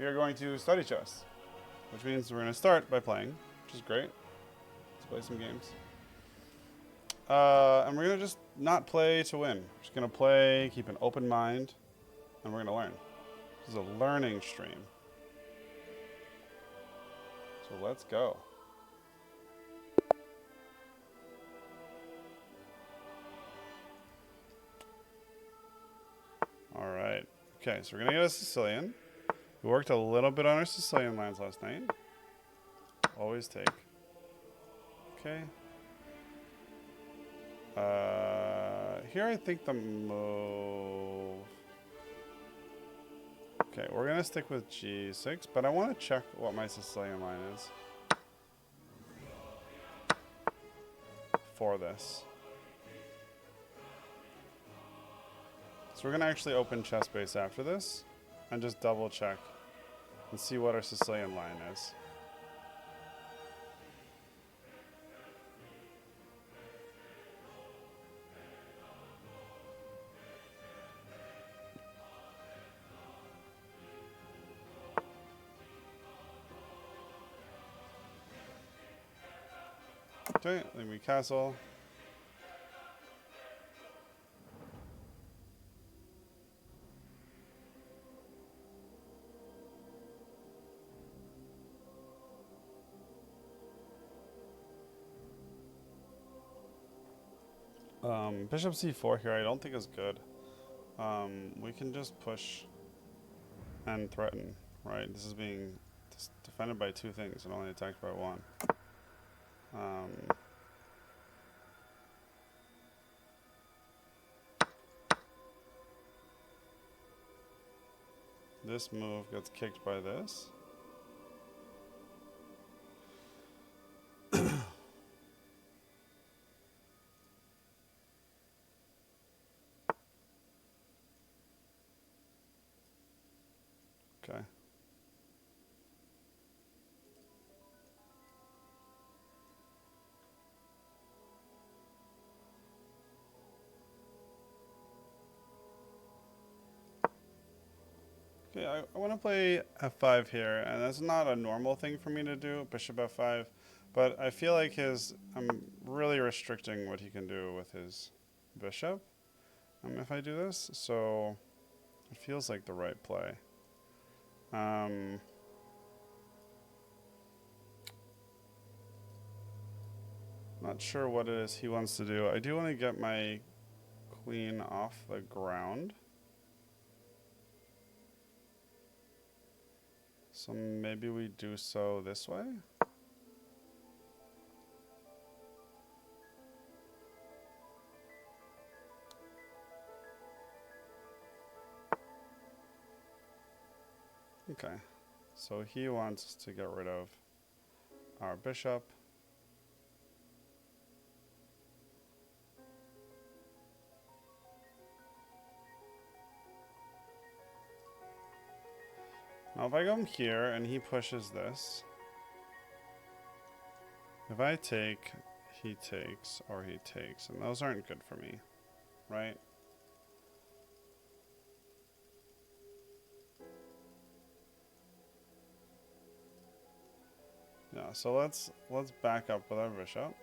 we are going to study chess, which means we're going to start by playing, which is great. Let's play some games. And we're going to just not play to win. We're just going to play, keep an open mind, and we're going to learn. This is a learning stream. So let's go. All right. Okay, so we're going to get a Sicilian. We worked a little bit on our Sicilian lines last night. Always take. Okay. Here I think the move... Okay, we're going to stick with G6, but I want to check what my Sicilian line is for this. So we're going to actually open chess base after this and just double check and see what our Sicilian line is. Okay, then we castle. Bishop c4 here I don't think is good. We can just push and threaten, right? This is being defended by two things and only attacked by one. This move gets kicked by this. Okay. Okay, I want to play f5 here, and that's not a normal thing for me to do, bishop f5, but I feel like I'm really restricting what he can do with his bishop if I do this, so it feels like the right play. Not sure what it is he wants to do. I do want to get my queen off the ground. So maybe we do so this way. Okay, so he wants to get rid of our bishop. Now if I come here and he pushes this, if I take, he takes, or he takes, and those aren't good for me, right? Yeah, so let's back up with our bishop.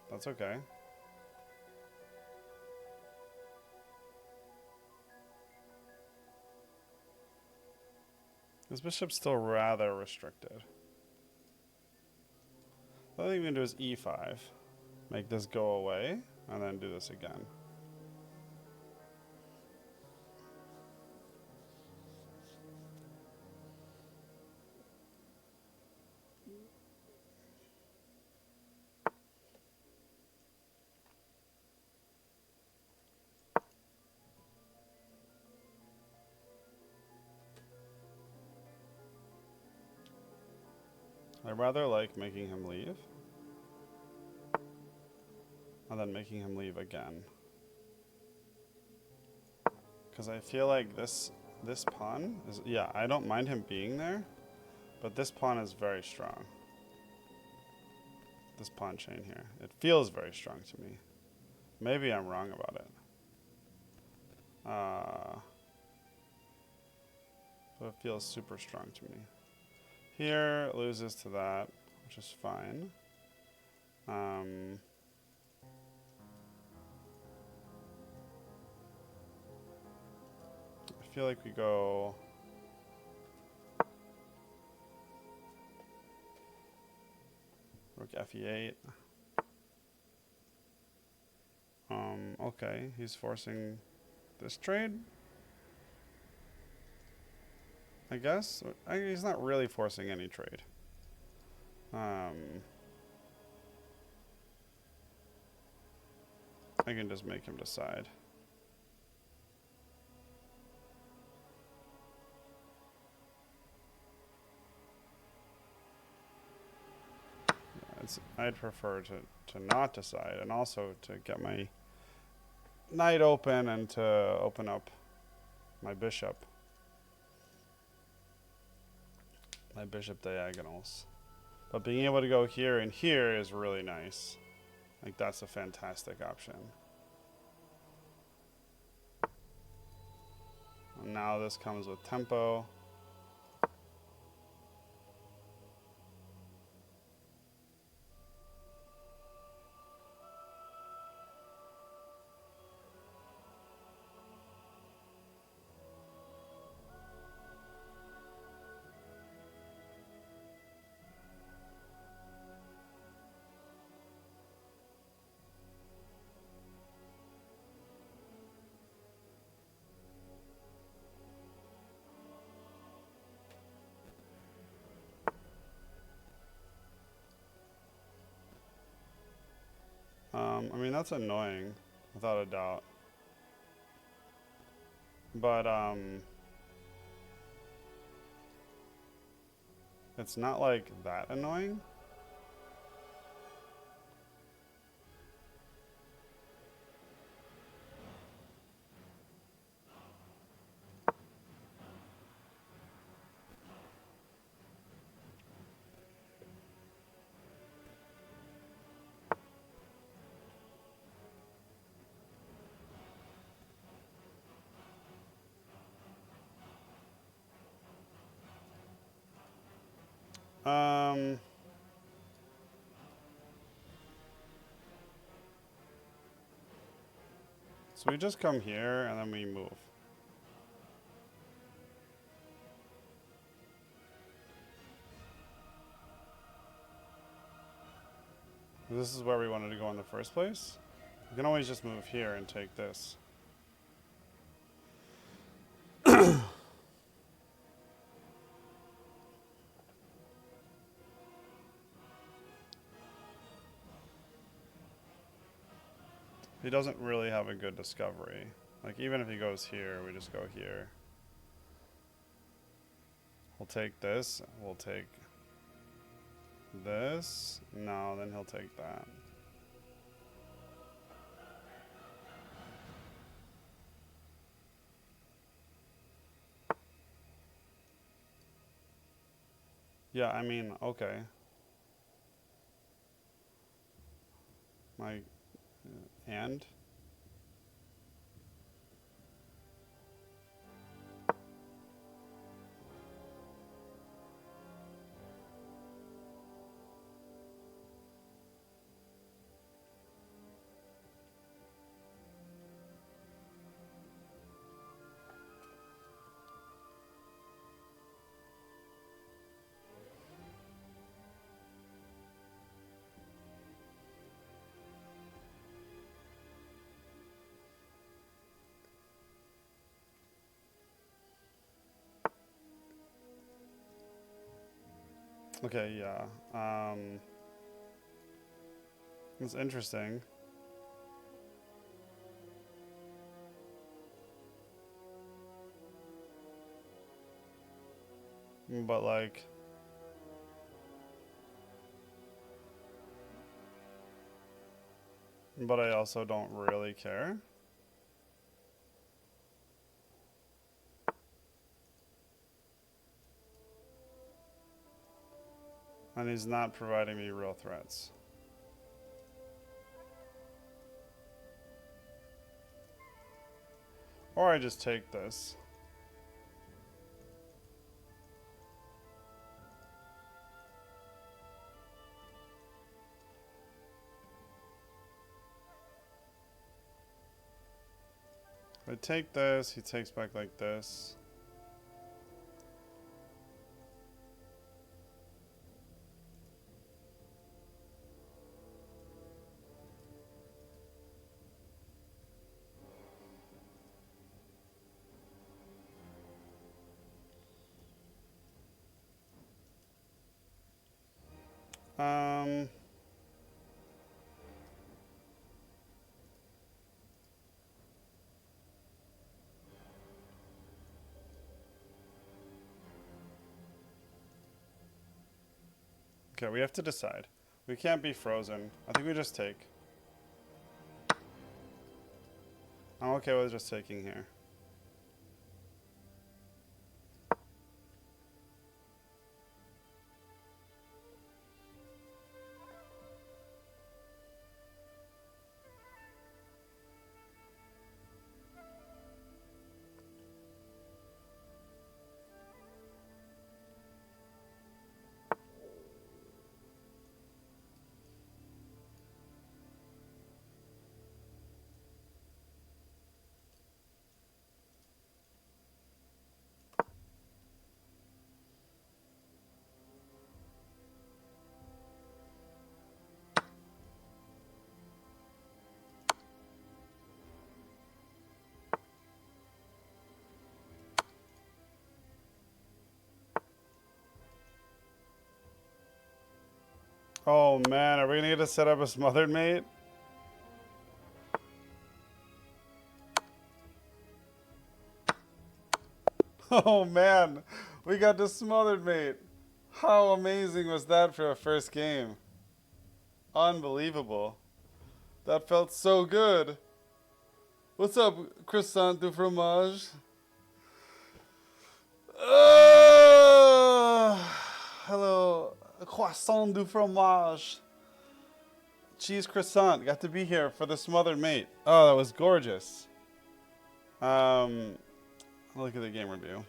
That's okay. This bishop's still rather restricted. The other thing we can do is e5. Make this go away, and then do this again. I rather like making him leave, and then making him leave again. Because I feel like this pawn is, yeah, I don't mind him being there, but this pawn is very strong. This pawn chain here. It feels very strong to me. Maybe I'm wrong about it. but it feels super strong to me. Here, it loses to that, which is fine. I feel like we go... Rook fe8. Okay, he's forcing this trade. I guess. He's not really forcing any trade. I can just make him decide. I'd prefer to not decide, and also to get my knight open and to open up my bishop diagonals. But being able to go here and here is really nice. Like, that's a fantastic option. And now this comes with tempo. I mean, that's annoying, without a doubt. But, it's not, like, that annoying. So we just come here and then we move. This is where we wanted to go in the first place. We can always just move here and take this. He doesn't really have a good discovery. Like, even if he goes here, we just go here. We'll take this. We'll take this. No, then he'll take that. Yeah, I mean, okay. My... and? Okay, yeah. It's interesting. But, like... but I also don't really care. And he's not providing me real threats. Or I just take this. I take this, he takes back like this. Um, okay, we have to decide. We can't be frozen. I think we just take. I'm okay with just taking here. Oh man, are we gonna get to set up a smothered mate? Oh man, we got the smothered mate. How amazing was that for a first game? Unbelievable. That felt so good. What's up, croissant du fromage? Hello, croissant du fromage. Cheese croissant. Got to be here for the smothered mate. Oh, that was gorgeous. Look at the game review.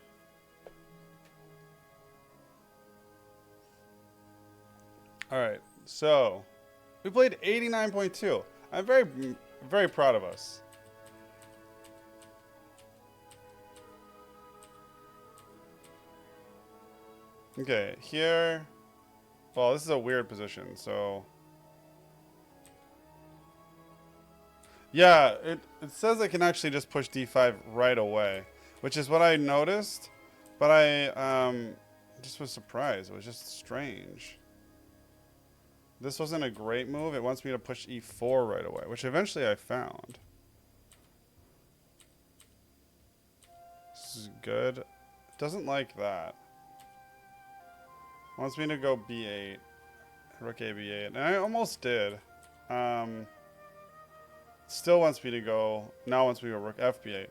All right, so we played 89.2. I'm very proud of us. Okay, here. Well, this is a weird position, so. Yeah, it says I can actually just push d5 right away, which is what I noticed, but I just was surprised. It was just strange. This wasn't a great move. It wants me to push e4 right away, which eventually I found. This is good. It doesn't like that. Wants me to go b8, rook a b8, and I almost did. Still wants me to go, now wants me to go rook f b8.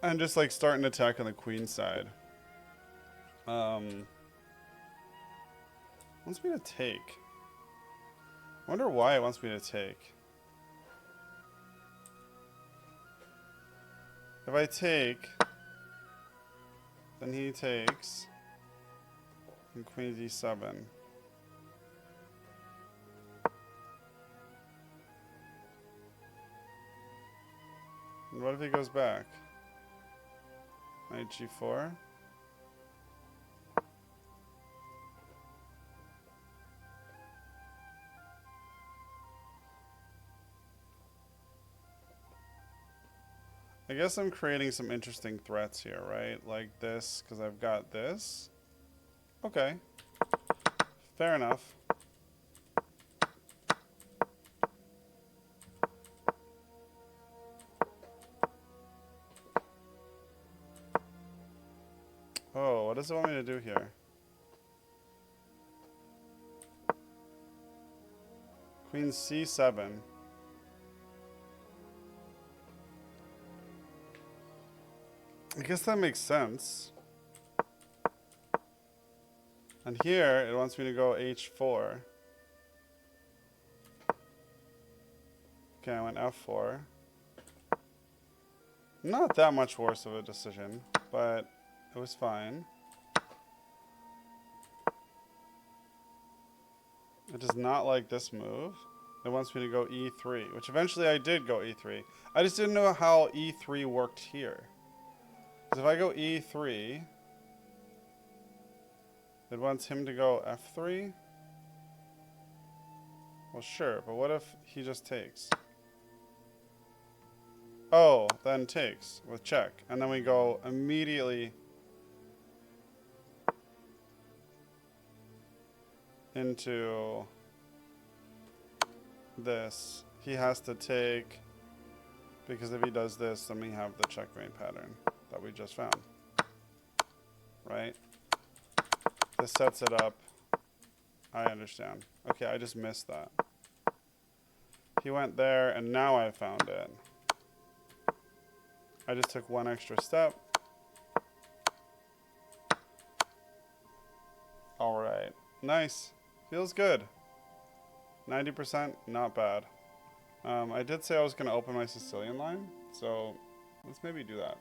And just like start an attack on the queen side. Wants me to take. I wonder why it wants me to take. If I take, then he takes. And queen d7. And what if he goes back? Knight g4. I guess I'm creating some interesting threats here, right? Like this, because I've got this. Okay. Fair enough. Oh, what does it want me to do here? Queen c7. I guess that makes sense. And here, it wants me to go h4. Okay, I went f4. Not that much worse of a decision, but it was fine. It does not like this move. It wants me to go e3, which eventually I did go e3. I just didn't know how e3 worked here. Because if I go e3, it wants him to go f3. Well, sure, but what if he just takes? Oh, then takes with check. And then we go immediately into this. He has to take, because if he does this, then we have the checkmate pattern that we just found. Right? This sets it up. I understand. Okay, I just missed that. He went there, and now I found it. I just took one extra step. All right. Nice. Feels good. 90%, not bad. I did say I was going to open my Sicilian line, so let's maybe do that.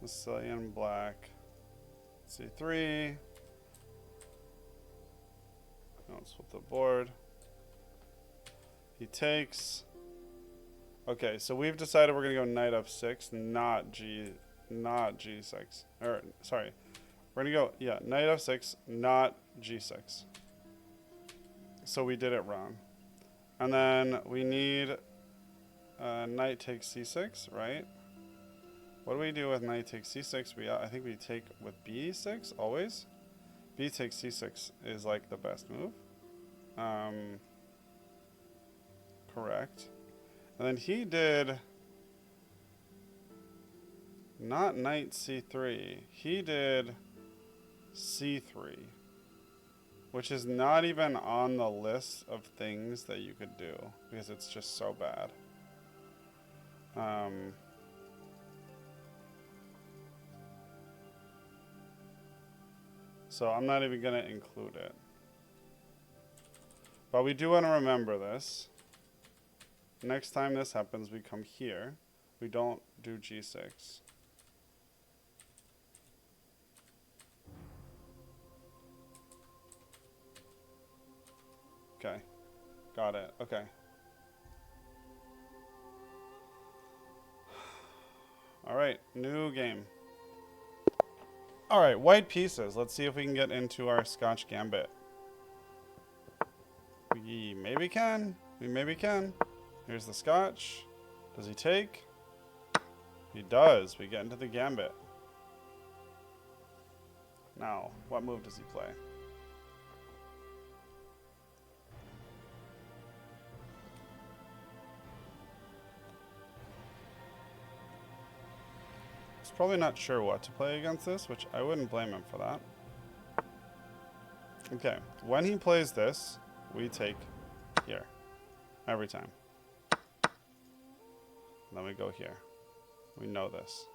Sicilian black. C3. Let's flip the board. He takes. Okay, so we've decided we're gonna go knight f6, not g6. Or sorry, we're gonna go knight f6, not g6. So we did it wrong. And then we need knight takes c6, right? What do we do with knight takes c6? I think we take with b6 always. B takes c6 is like the best move. Correct. And then he did not knight c3. He did c3, which is not even on the list of things that you could do because it's just so bad. So I'm not even going to include it. But we do want to remember this. Next time this happens, we come here. We don't do g6. Okay. Got it. Okay. All right. New game. All right. White pieces. Let's see if we can get into our Scotch Gambit. We maybe can. We maybe can. Here's the Scotch. Does he take? He does. We get into the Gambit. Now, what move does he play? He's probably not sure what to play against this, which I wouldn't blame him for that. Okay, when he plays this, we take here. Every time. Then we go here. We know this.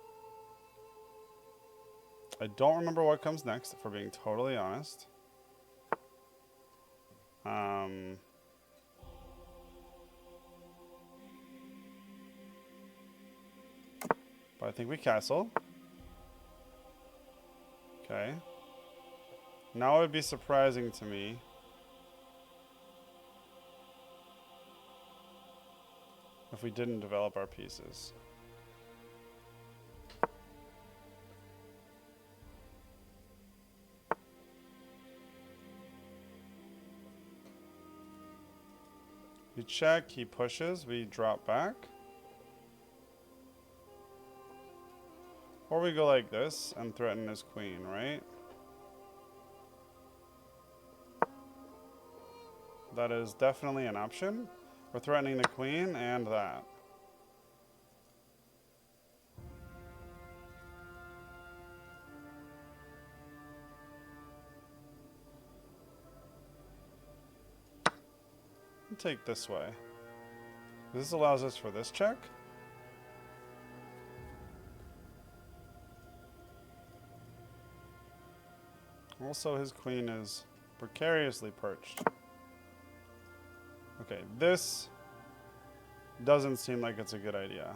I don't remember what comes next, if we're being totally honest. But I think we castle. Okay. Now it would be surprising to me if we didn't develop our pieces. We check, he pushes, we drop back. Or we go like this and threaten his queen, right? That is definitely an option. We're threatening the queen and that. We'll take this way. This allows us for this check. Also, his queen is precariously perched. Okay, this doesn't seem like it's a good idea.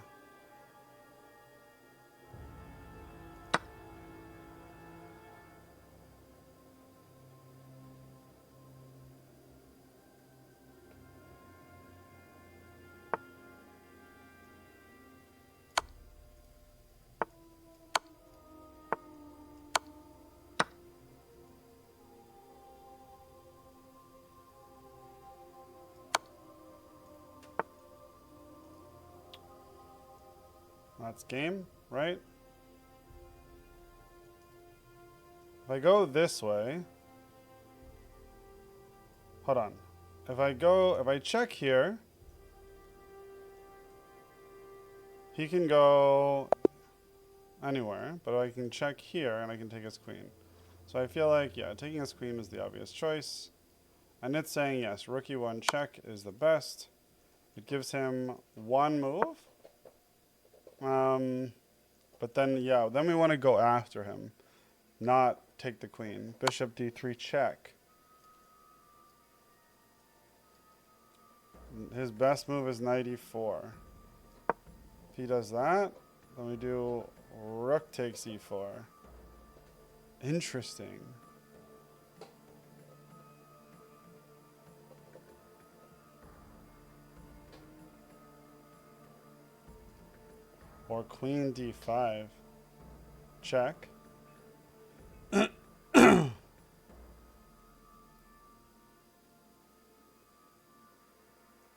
That's game, right? If I go this way, hold on. If I check here, he can go anywhere, but I can check here and I can take his queen. So I feel like, yeah, taking his queen is the obvious choice. And it's saying, yes, rookie 1 check is the best. It gives him 1 move. But then, yeah, then we want to go after him, not take the queen. Bishop d3 check. His best move is knight e4. If he does that, then we do rook takes e4. Interesting. Or queen d5. Check.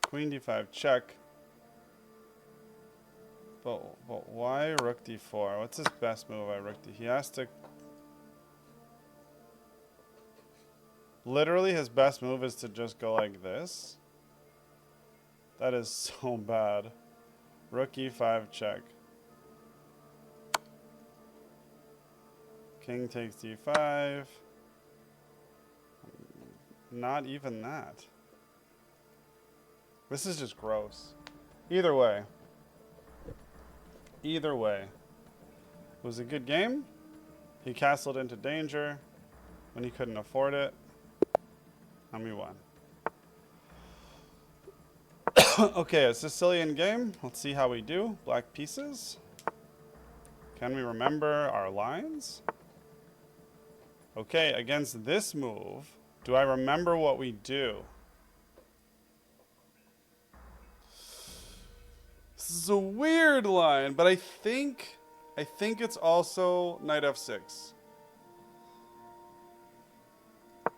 Queen d5 check. But why rook d4? What's his best move? Rook d. He has to. Literally, his best move is to just go like this. That is so bad. Rook e5 check. King takes d5. Not even that. This is just gross. Either way. Either way. It was a good game. He castled into danger when he couldn't afford it. And we won. Okay, a Sicilian game. Let's see how we do. Black pieces. Can we remember our lines? Okay, against this move, do I remember what we do? This is a weird line, but I think it's also knight f6. I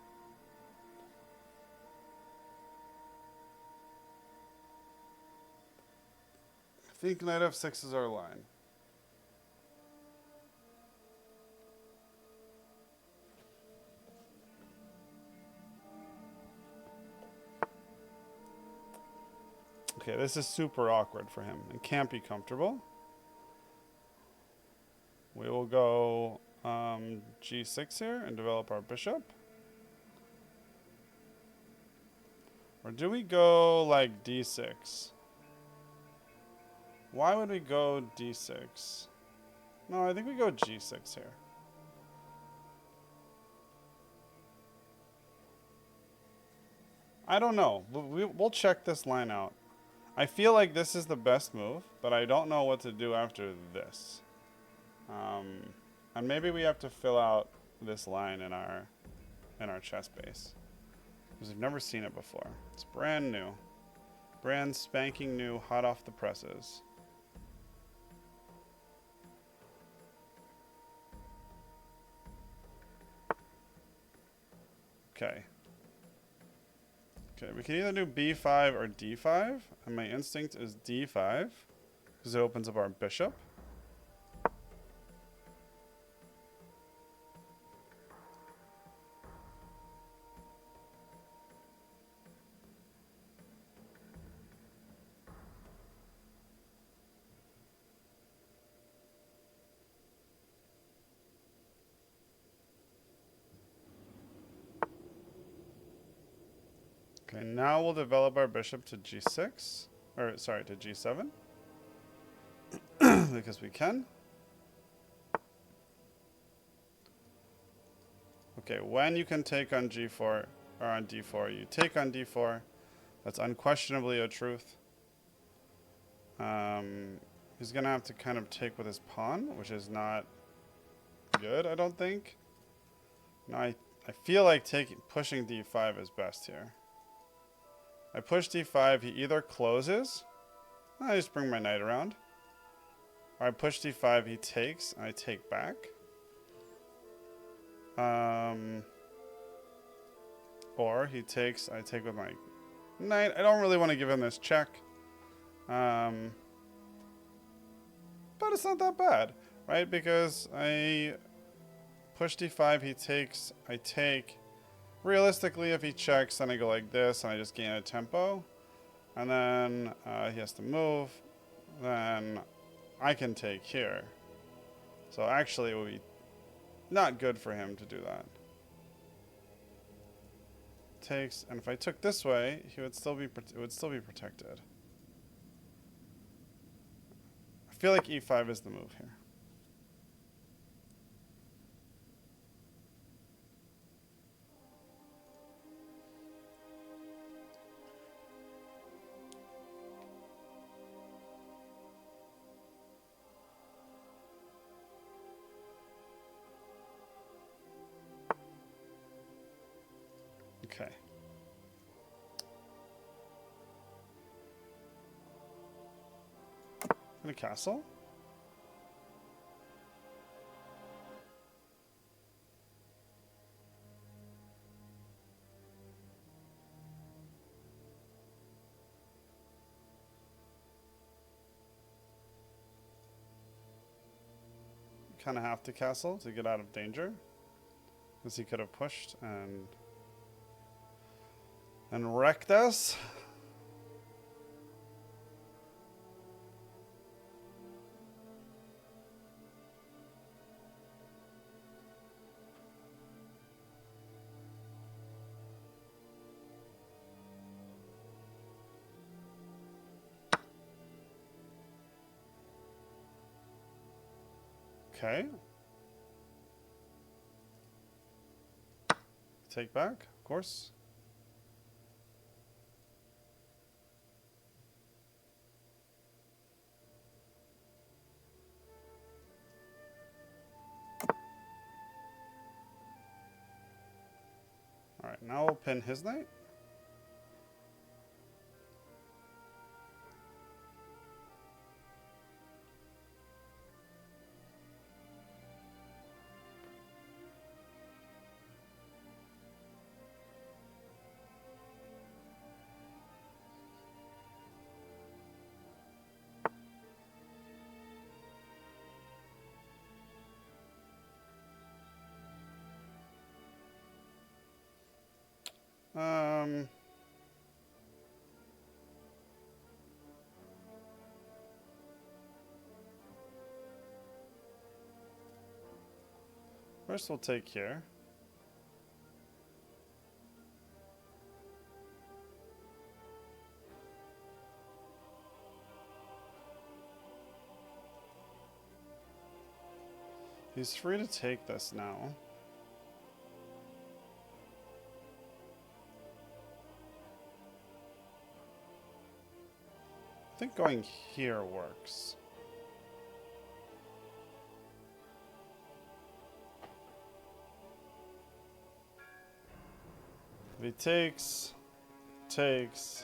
think knight f6 is our line. Okay, this is super awkward for him. It can't be comfortable. We will go g6 here and develop our bishop. Or do we go like d6? Why would we go d6? No, I think we go g6 here. I don't know. We'll check this line out. I feel like this is the best move, but I don't know what to do after this. And maybe we have to fill out this line in our chess base, because we've never seen it before. It's brand new. Brand spanking new, hot off the presses. Okay. Okay, we can either do b5 or d5, and my instinct is d5, because it opens up our bishop. Okay, now we'll develop our bishop to g6, or sorry, to g7, because we can. Okay, when you can take on g4, or on d4, you take on d4. That's unquestionably a truth. He's going to have to kind of take with his pawn, which is not good, I don't think. Now I feel like pushing d5 is best here. I push d5, he either closes, I just bring my knight around. Or I push d5, he takes, and I take back. Or he takes, I take with my knight. I don't really want to give him this check. But it's not that bad, right? Because I push d5, he takes, I take. Realistically, if he checks, then I go like this, and I just gain a tempo. And then he has to move. Then I can take here. So actually, it would be not good for him to do that. Takes, and if I took this way, it would still be protected. I feel like e5 is the move here. Okay. And a castle. Kind of have to castle to get out of danger, because he could have pushed and wrecked us. Okay. Take back, of course. All right, now we'll pin his knight. First we'll take here. He's free to take this now. I think going here works. If he takes,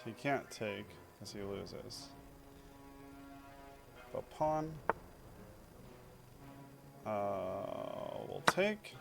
he can't take because he loses. The pawn. We'll take.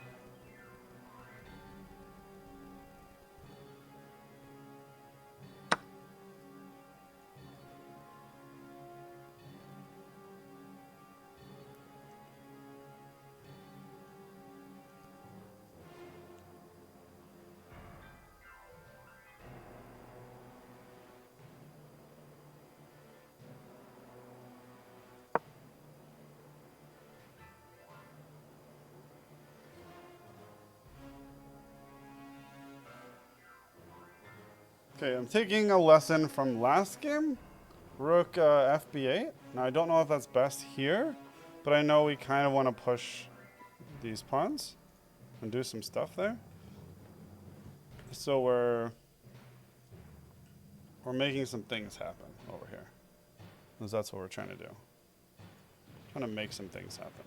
Okay, I'm taking a lesson from last game. Rook FB8. Now I don't know if that's best here, but I know we kind of want to push these pawns and do some stuff there. So we're making some things happen over here. Because that's what we're trying to do. Trying to make some things happen.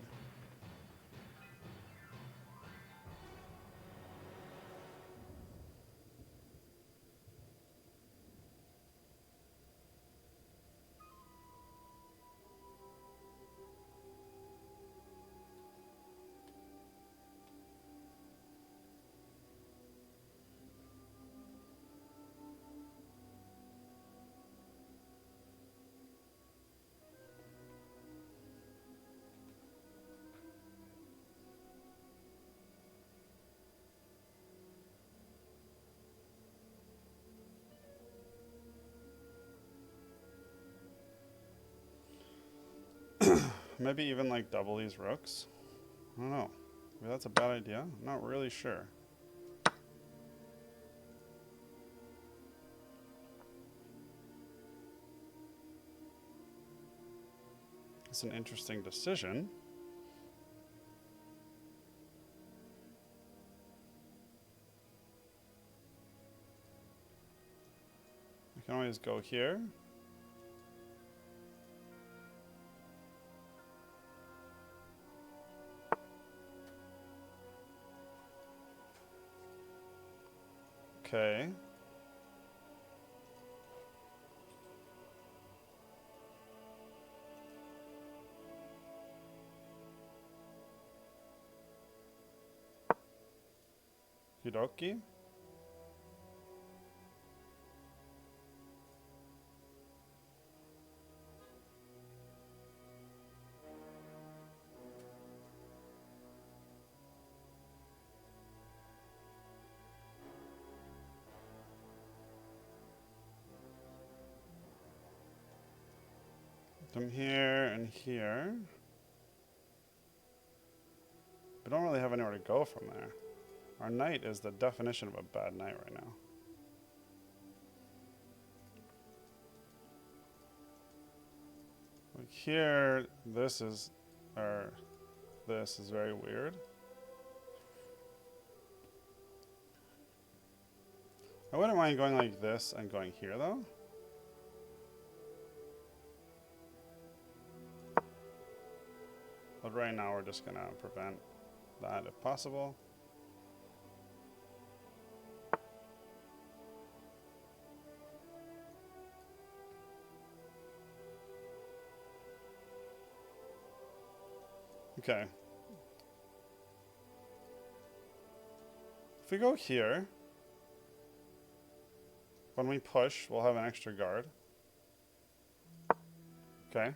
Maybe even like double these rooks. I don't know. Maybe that's a bad idea. I'm not really sure. It's an interesting decision. We can always go here. Okay. Hiroki. Them here and here. We don't really have anywhere to go from there. Our knight is the definition of a bad knight right now. Like here, this is very weird. I wouldn't mind going like this and going here though. But right now we're just gonna prevent that if possible. Okay. If we go here, when we push, we'll have an extra guard. Okay.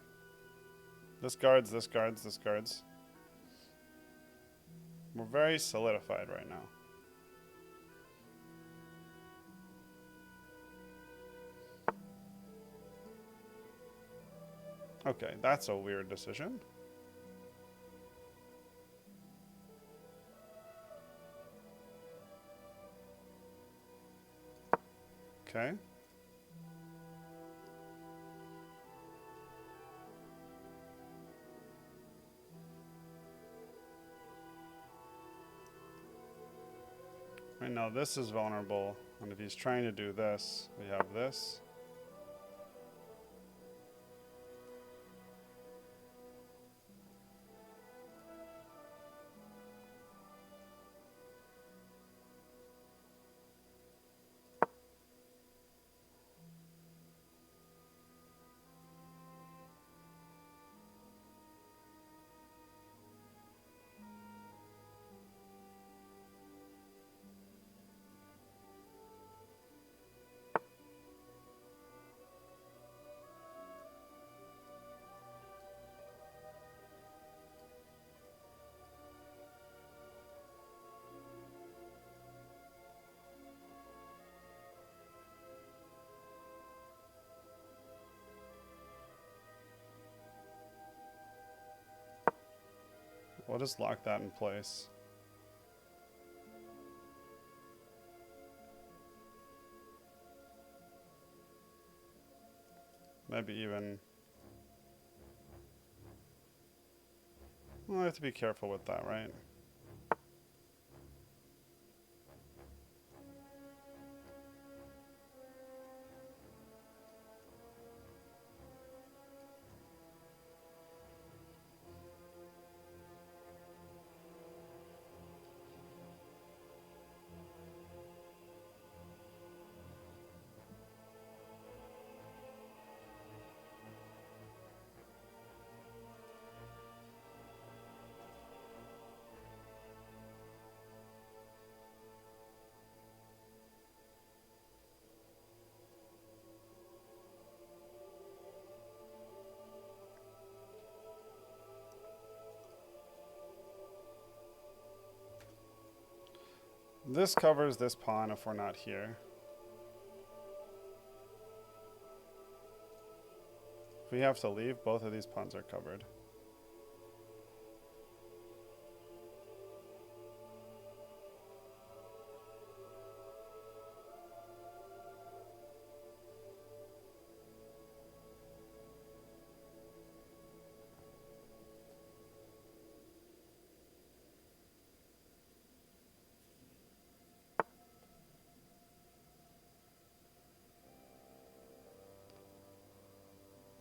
This guards, this guards, this guards. We're very solidified right now. Okay, that's a weird decision. Okay. Right now this is vulnerable, and if he's trying to do this, we have this. We'll just lock that in place. Maybe even... Well, I have to be careful with that, right? This covers this pawn if we're not here. If we have to leave, both of these pawns are covered.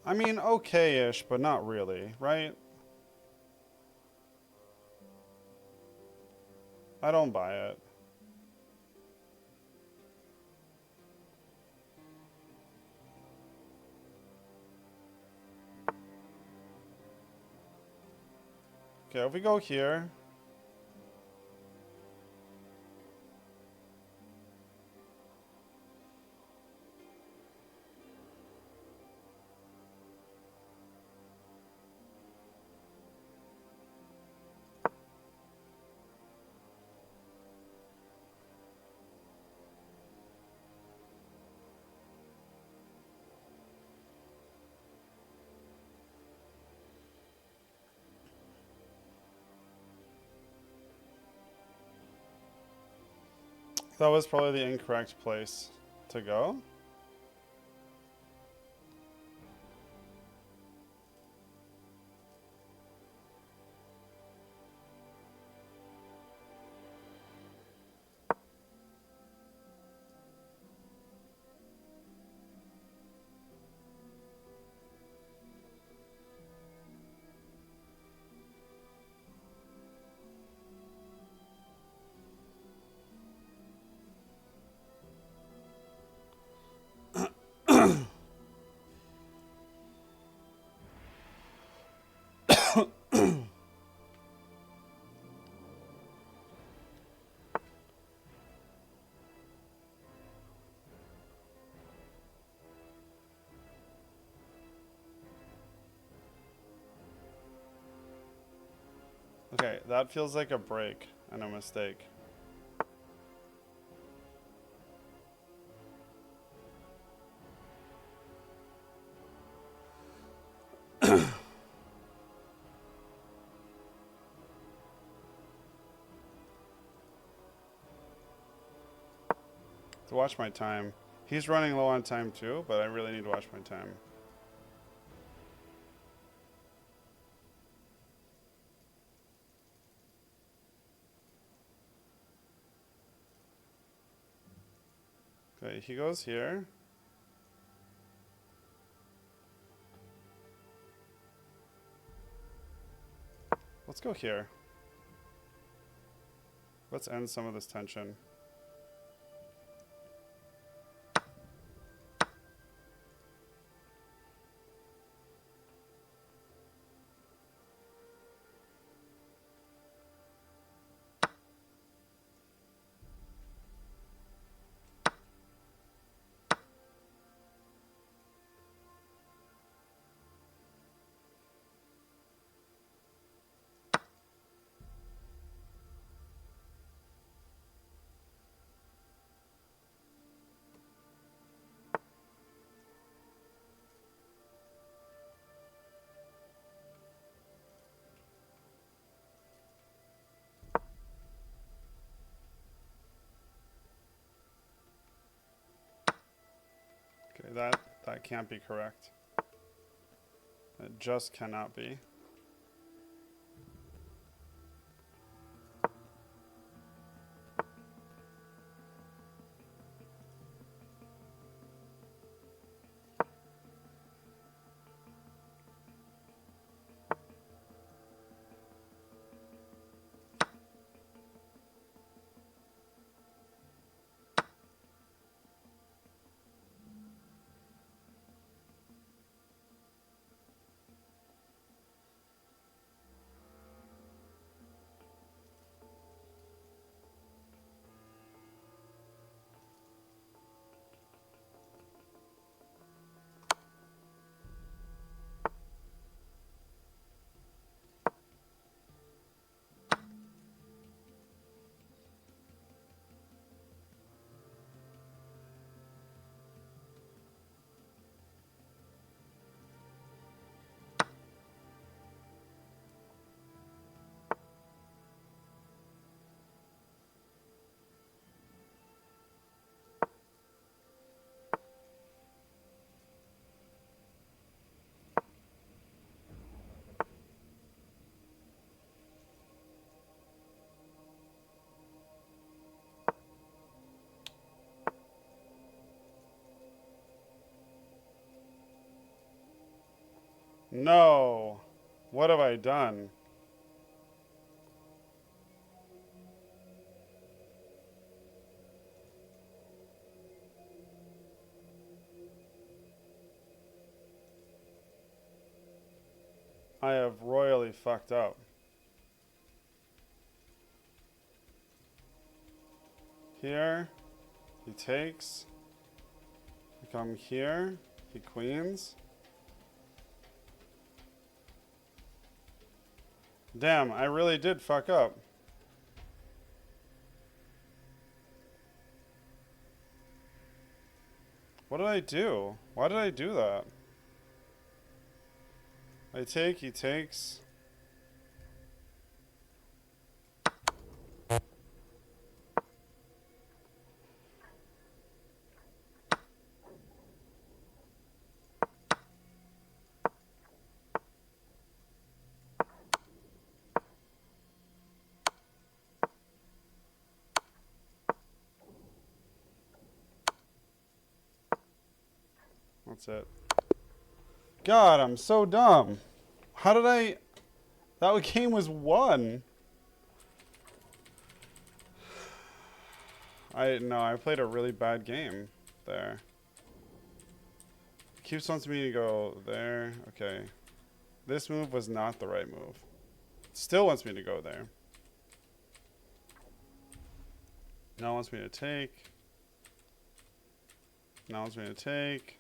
I mean, okay-ish, but not really, right? I don't buy it. Okay, if we go here... That was probably the incorrect place to go. Okay, that feels like a break and a mistake. To watch my time. He's running low on time too, but I really need to watch my time. Okay, he goes here. Let's go here. Let's end some of this tension. Okay, that can't be correct. It just cannot be. No. What have I done? I have royally fucked up. Here, he takes. We come here, he queens. Damn, I really did fuck up. What did I do? Why did I do that? I take, he takes. That's it. God, I'm so dumb. How did I... That game was won. I played a really bad game there. Keeps wants me to go there. Okay. This move was not the right move. Still wants me to go there. Now wants me to take. Now wants me to take.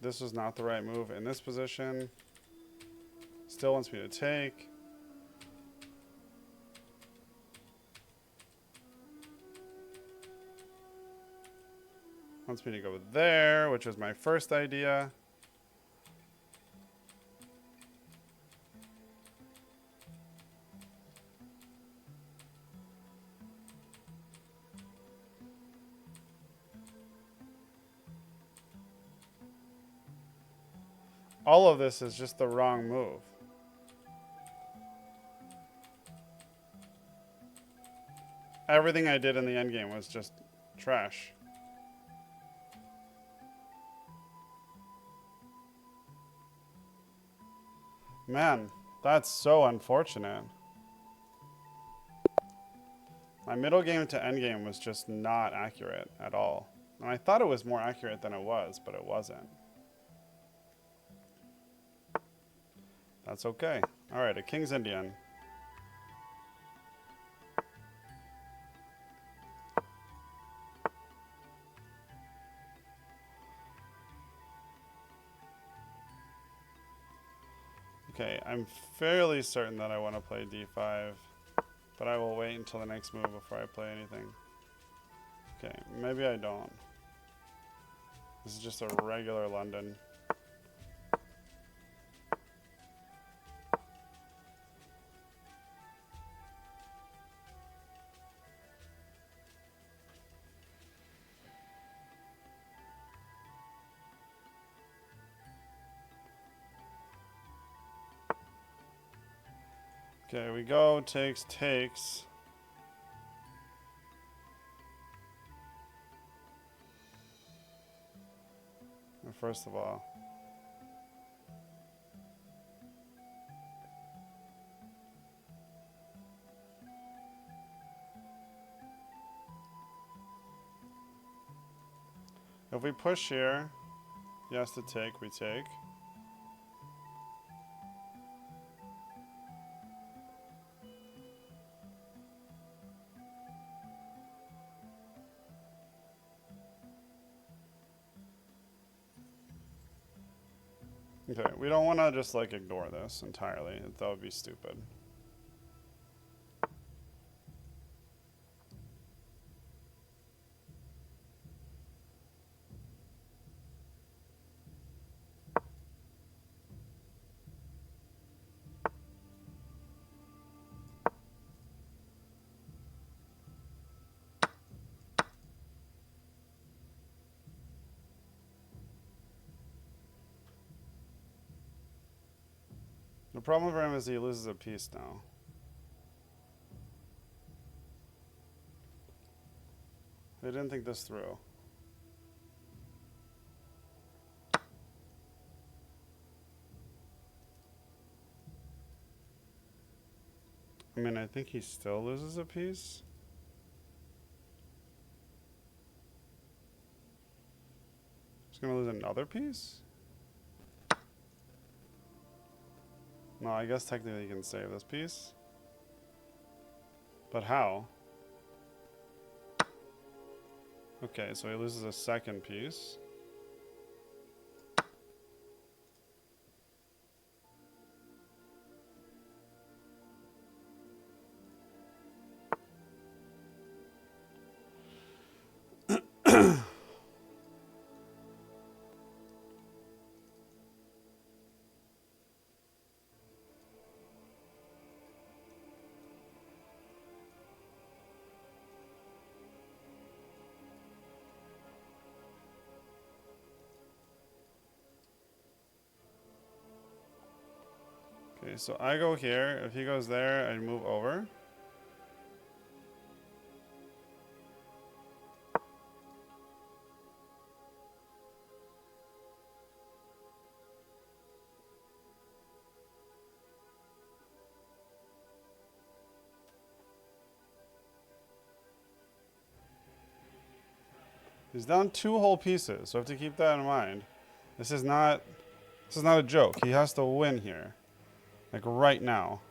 This was not the right move in this position. Still wants me to take. Wants me to go there, which was my first idea. All of this is just the wrong move. Everything I did in the endgame was just trash. Man, that's so unfortunate. My middle game to end game was just not accurate at all. And I thought it was more accurate than it was, but it wasn't. That's okay. Alright, a King's Indian. Okay, I'm fairly certain that I want to play d5, but I will wait until the next move before I play anything. Okay, maybe I don't. This is just a regular London. Okay, we go, takes, takes. First of all. If we push here, he has to take, we take. Okay, we don't want to just like ignore this entirely. That would be stupid. The problem for him is he loses a piece now. They didn't think this through. I mean, I think he still loses a piece. He's gonna lose another piece? No, I guess technically he can save this piece. But how? Okay, so he loses a second piece. Okay, so I go here. If he goes there, I move over. He's down 2 whole pieces, so I have to keep that in mind. This is not a joke. He has to win here. Like right now.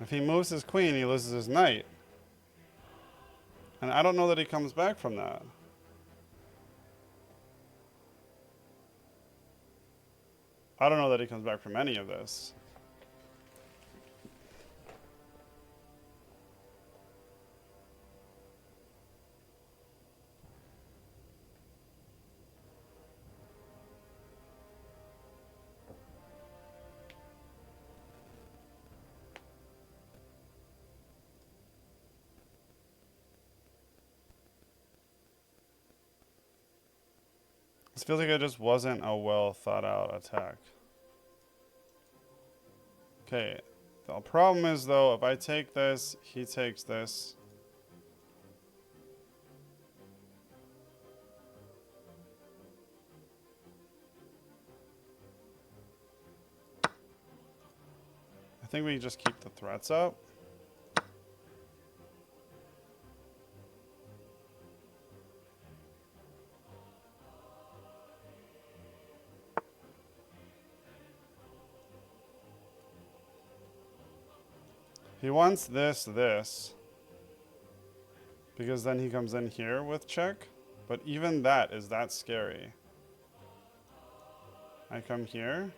If he moves his queen, he loses his knight. And I don't know that he comes back from that. I don't know that he comes back from any of this. This feels like it just wasn't a well thought out attack. Okay. The problem is, though, if I take this, he takes this. I think we just keep the threats up. He wants this. Because then he comes in here with check. But even that is that scary. I come here.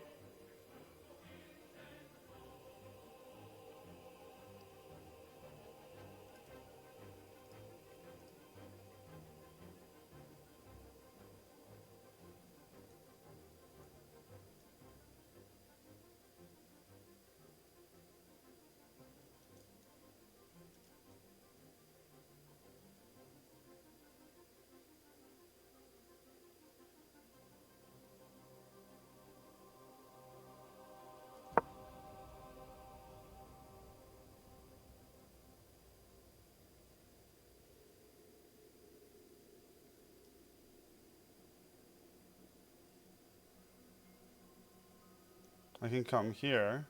I can come here.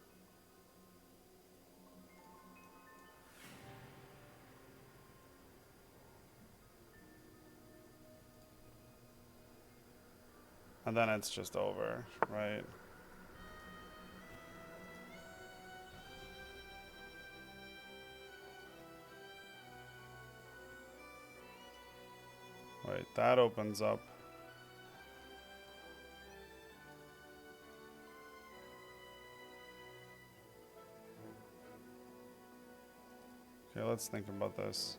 And then it's just over, right? Right, that opens up. Okay, let's think about this.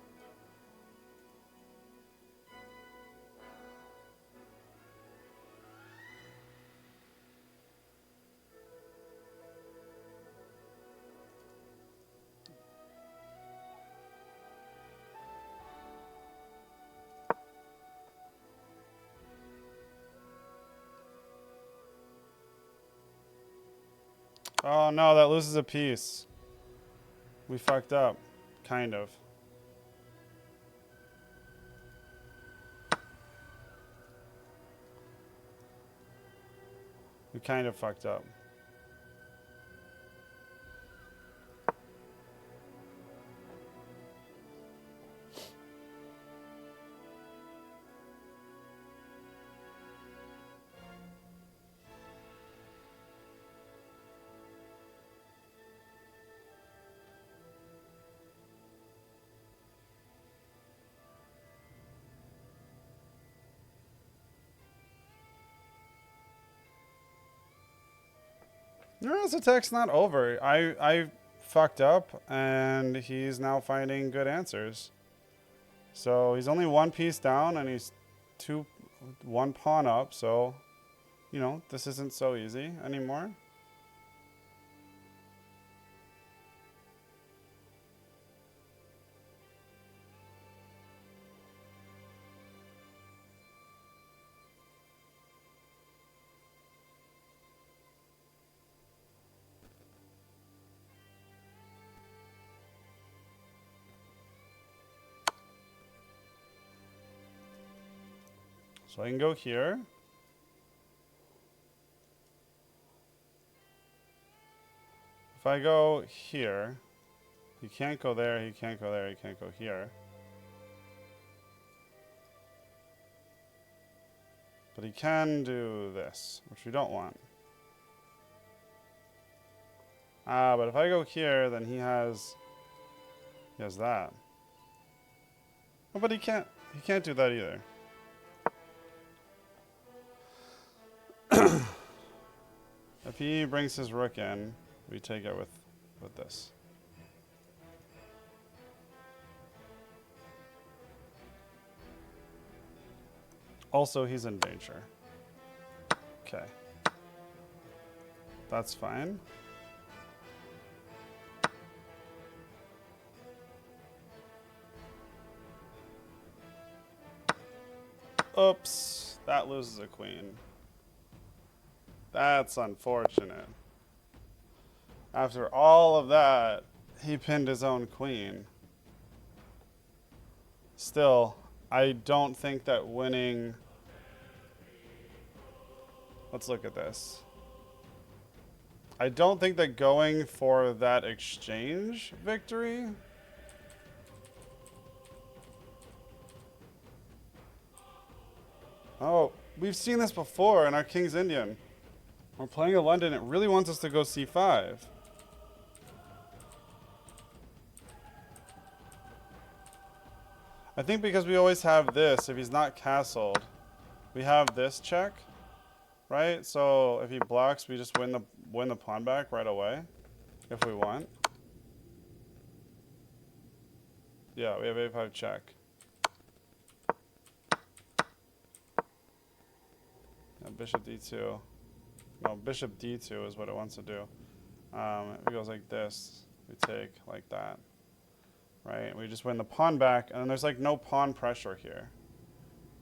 Oh no, that loses a piece. We fucked up. kind of. We kind of fucked up. No, this attack's not over. I fucked up, and he's now finding good answers. So he's only one piece down, and he's one pawn up. So, you know, this isn't so easy anymore. So I can go here. If I go here, he can't go there, he can't go there, he can't go here. But he can do this, which we don't want. But if I go here, then he has that. Oh, but he can't do that either. If he brings his rook in, we take it with this. Also, he's in danger. Okay. That's fine. Oops, that loses a queen. That's unfortunate. After all of that, he pinned his own queen. Still, I don't think that winning... Let's look at this. I don't think that going for that exchange victory... Oh, we've seen this before in our King's Indian. We're playing in London. It really wants us to go c5. I think because we always have this, if he's not castled, we have this check, right? So if he blocks, we just win the pawn back right away, if we want. Yeah, we have a5 check. Yeah, bishop d2. No, bishop d2 is what it wants to do. If it goes like this, we take like that. Right? We just win the pawn back, and then there's like no pawn pressure here.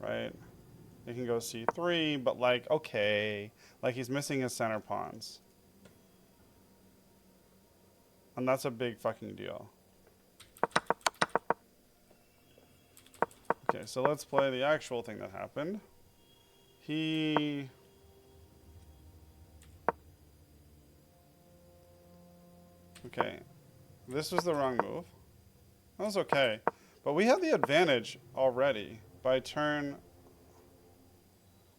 Right? He can go c3, but like, okay. Like he's missing his center pawns. And that's a big fucking deal. Okay, so let's play the actual thing that happened. He... Okay, this was the wrong move. That was okay. But we have the advantage already by turn...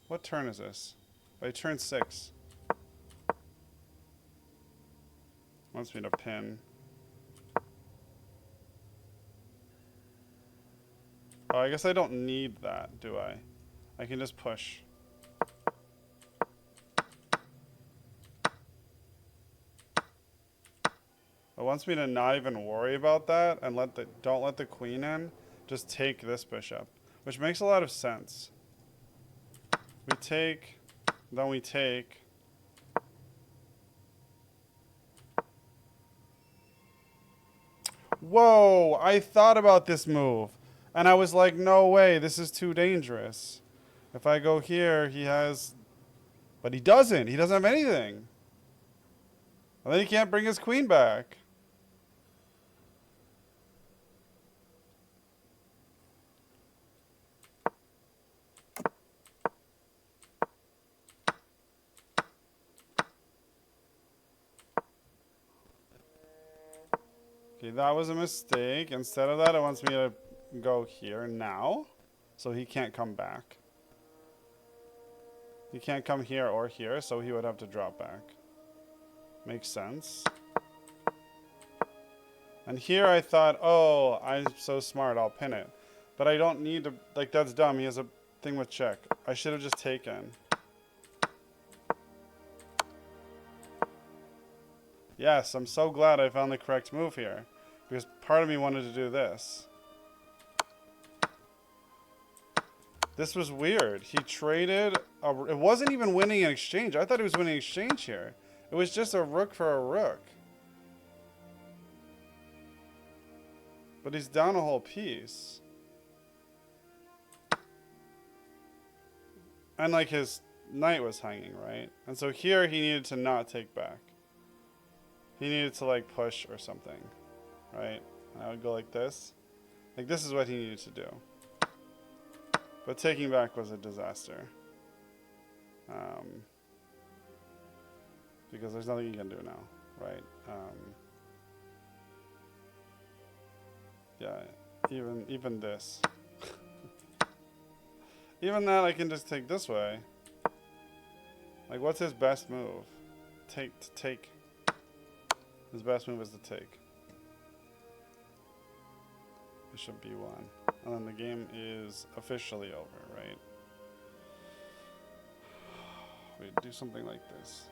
What turn is this? By turn 6. Wants me to pin. Oh, I guess I don't need that, do I? I can just push. It wants me to not even worry about that and don't let the queen in. Just take this bishop, which makes a lot of sense. We take, then we take. Whoa, I thought about this move. And I was like, no way, this is too dangerous. If I go here, he has... But he doesn't. He doesn't have anything. And then he can't bring his queen back. Okay, that was a mistake. Instead of that, it wants me to go here now. So he can't come back. He can't come here or here, so he would have to drop back. Makes sense. And here I thought, oh, I'm so smart, I'll pin it. But I don't need to, like, that's dumb. He has a thing with check. I should have just taken. Yes, I'm so glad I found the correct move here. Because part of me wanted to do this. This was weird. He traded, it wasn't even winning an exchange. I thought he was winning exchange here. It was just a rook for a rook. But he's down a whole piece. And like his knight was hanging, right? And so here he needed to not take back. He needed to like push or something, right? And I would go like this. Like this is what he needed to do. But taking back was a disaster. Because there's nothing you can do now, right? Yeah, even this. Even that I can just take this way. Like, what's his best move? Take. His best move is to take. Bishop b1. And then the game is officially over, right? Wait, do something like this.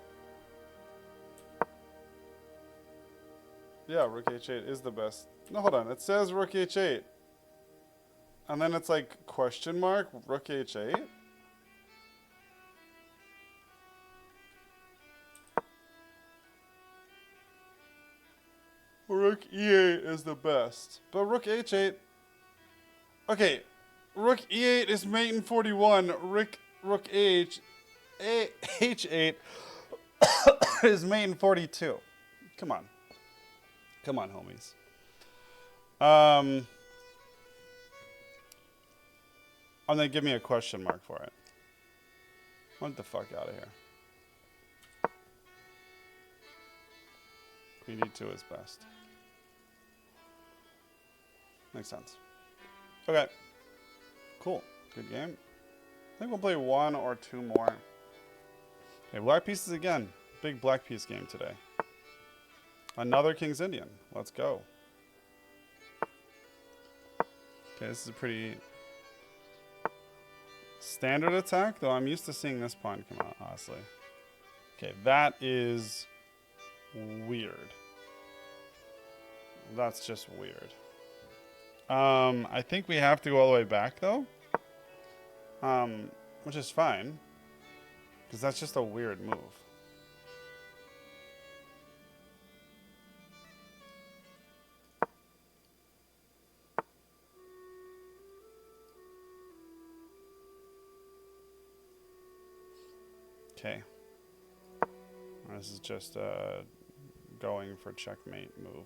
Yeah, rook h8 is the best. No, hold on. It says rook h8. And then it's like question mark, rook h8? Rook e8 is the best. But rook h8... Okay, rook e8 is mate in 41. Rook h8 is mate in 42. Come on. Come on, homies. And then give me a question mark for it. What the fuck out of here. Queen e2 is best. Makes sense. Okay. Cool. Good game. I think we'll play one or two more. Okay, black pieces again. Big black piece game today. Another King's Indian. Let's go. Okay, this is a pretty standard attack, though I'm used to seeing this pawn come out, honestly. Okay, that is weird. That's just weird. I think we have to go all the way back, though. Which is fine. Because that's just a weird move. Okay. This is just a going for checkmate move.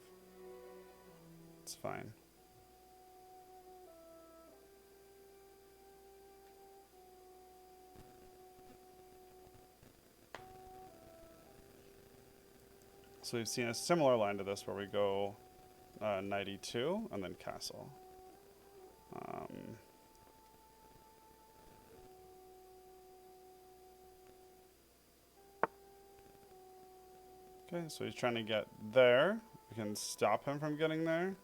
It's fine. So we've seen a similar line to this where we go knight e2 and then castle. Okay, so he's trying to get there. We can stop him from getting there.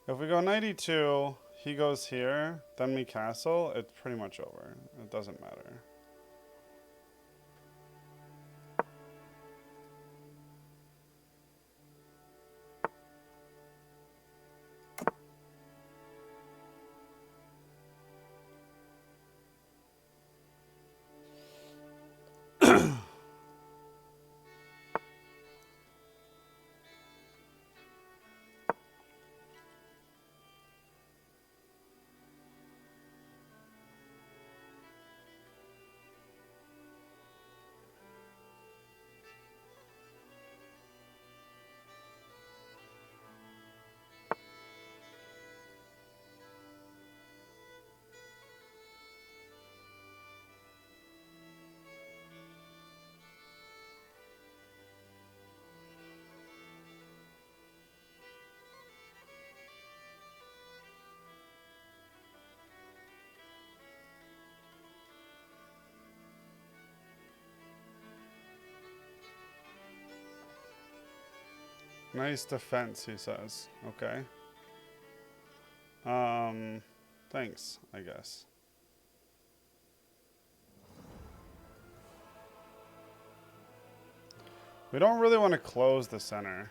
If we go knight e2, he goes here, then we castle, it's pretty much over. It doesn't matter. Nice defense, he says. Okay. Thanks, I guess. We don't really want to close the center.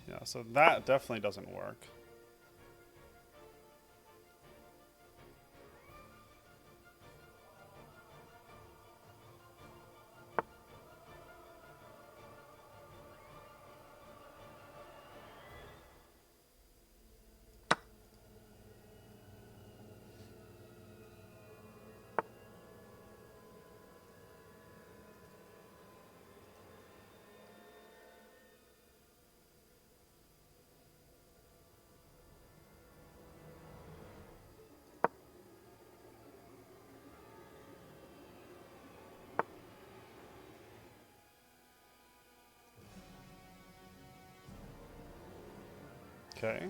Yeah, so that definitely doesn't work. Okay.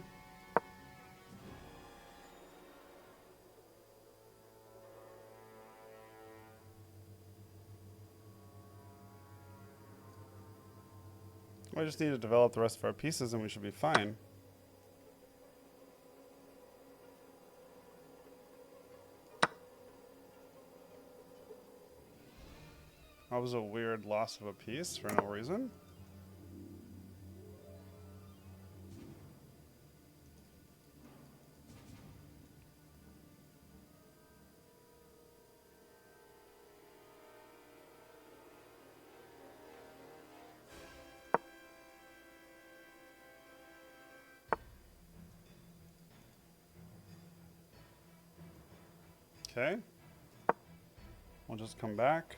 We just need to develop the rest of our pieces and we should be fine. That was a weird loss of a piece for no reason. Okay. We'll just come back.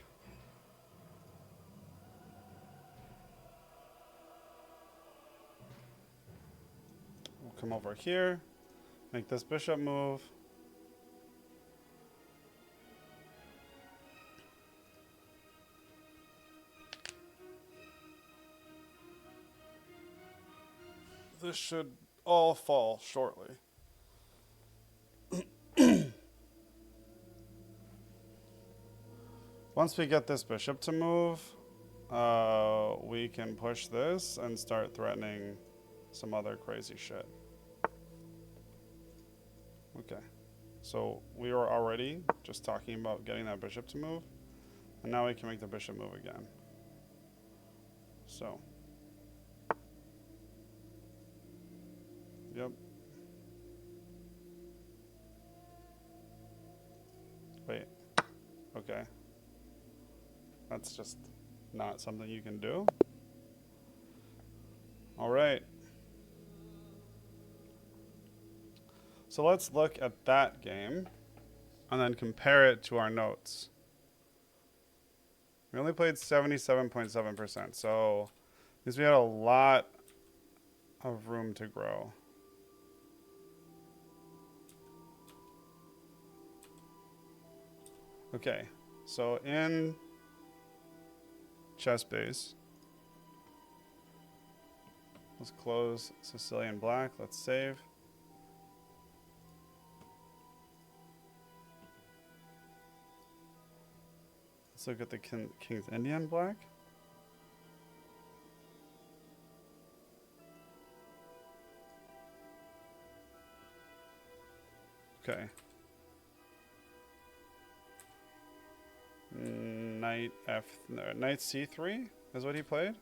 We'll come over here, make this bishop move. This should all fall shortly. Once we get this bishop to move, we can push this and start threatening some other crazy shit. Okay. So we were already just talking about getting that bishop to move, and now we can make the bishop move again. So. Yep. Wait. Okay. That's just not something you can do. All right. So let's look at that game and then compare it to our notes. We only played 77.7%, so means we had a lot of room to grow. Okay, so in chess base, let's close Sicilian Black. Let's save. Let's look at the King's Indian Black. Okay. Knight C3 is what he played.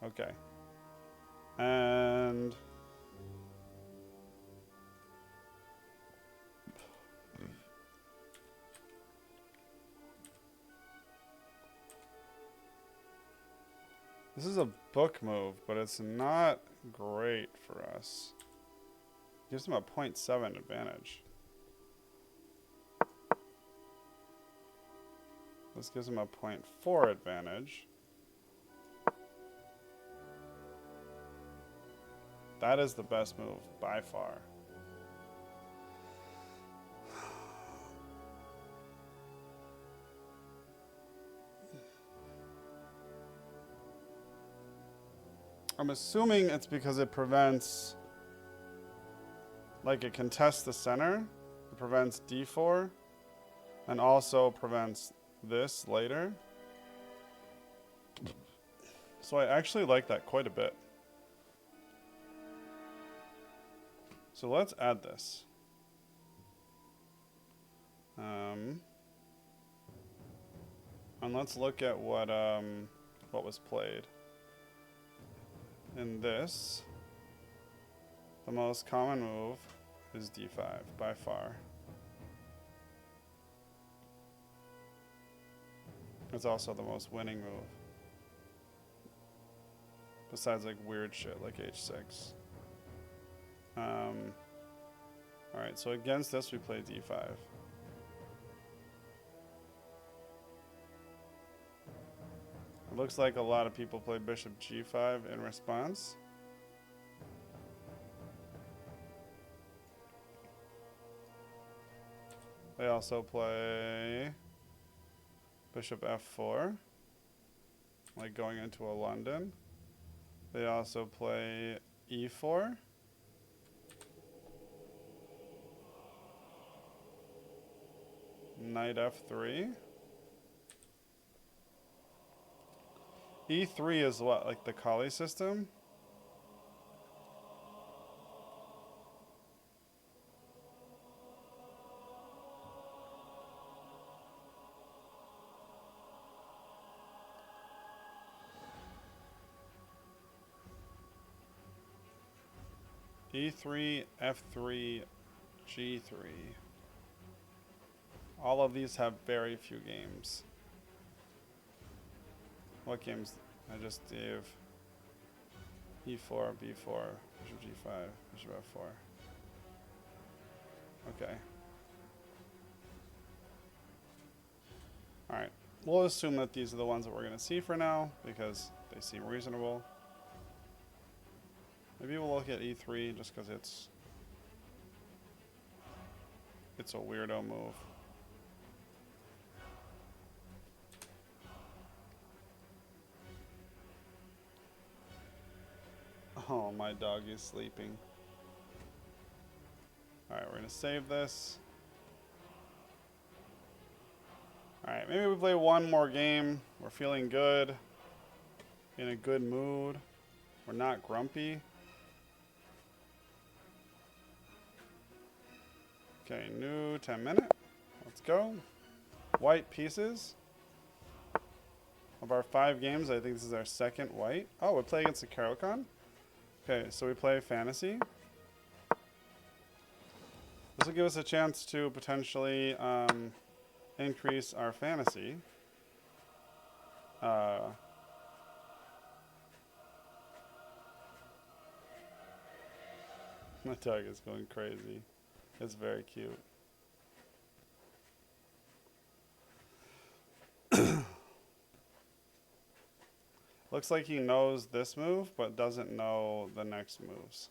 Okay. And This is a book move, but it's not great for us. Gives him a 0.7 advantage. This gives him a 0.4 advantage. That is the best move by far. I'm assuming it's because it prevents, like it contests the center, it prevents d4, and also prevents this later. So I actually like that quite a bit. So let's add this. And let's look at what was played. In this, the most common move is d5 by far. It's also the most winning move. Besides like weird shit like h6. Alright, so against this we play d5. It looks like a lot of people play bishop g5 in response. They also play bishop f4, like going into a London. They also play e4. Knight f3. E3 is what, like the Kali system? E3, F3, G3. All of these have very few games. What games? I just gave E4, B4, Bishop G5, Bishop F4. Okay. Alright. We'll assume that these are the ones that we're going to see for now, because they seem reasonable. Maybe we'll look at E3 just because it's a weirdo move. Oh, my dog is sleeping. Alright, we're going to save this. Alright, maybe we play one more game. We're feeling good. In a good mood. We're not grumpy. Okay, new 10-minute. Let's go. White pieces. Of our 5 games, I think this is our second white. Oh, we play against the Carocon? Okay, so we play Fantasy. This will give us a chance to potentially increase our Fantasy. My dog is going crazy. It's very cute. Looks like he knows this move, but doesn't know the next moves.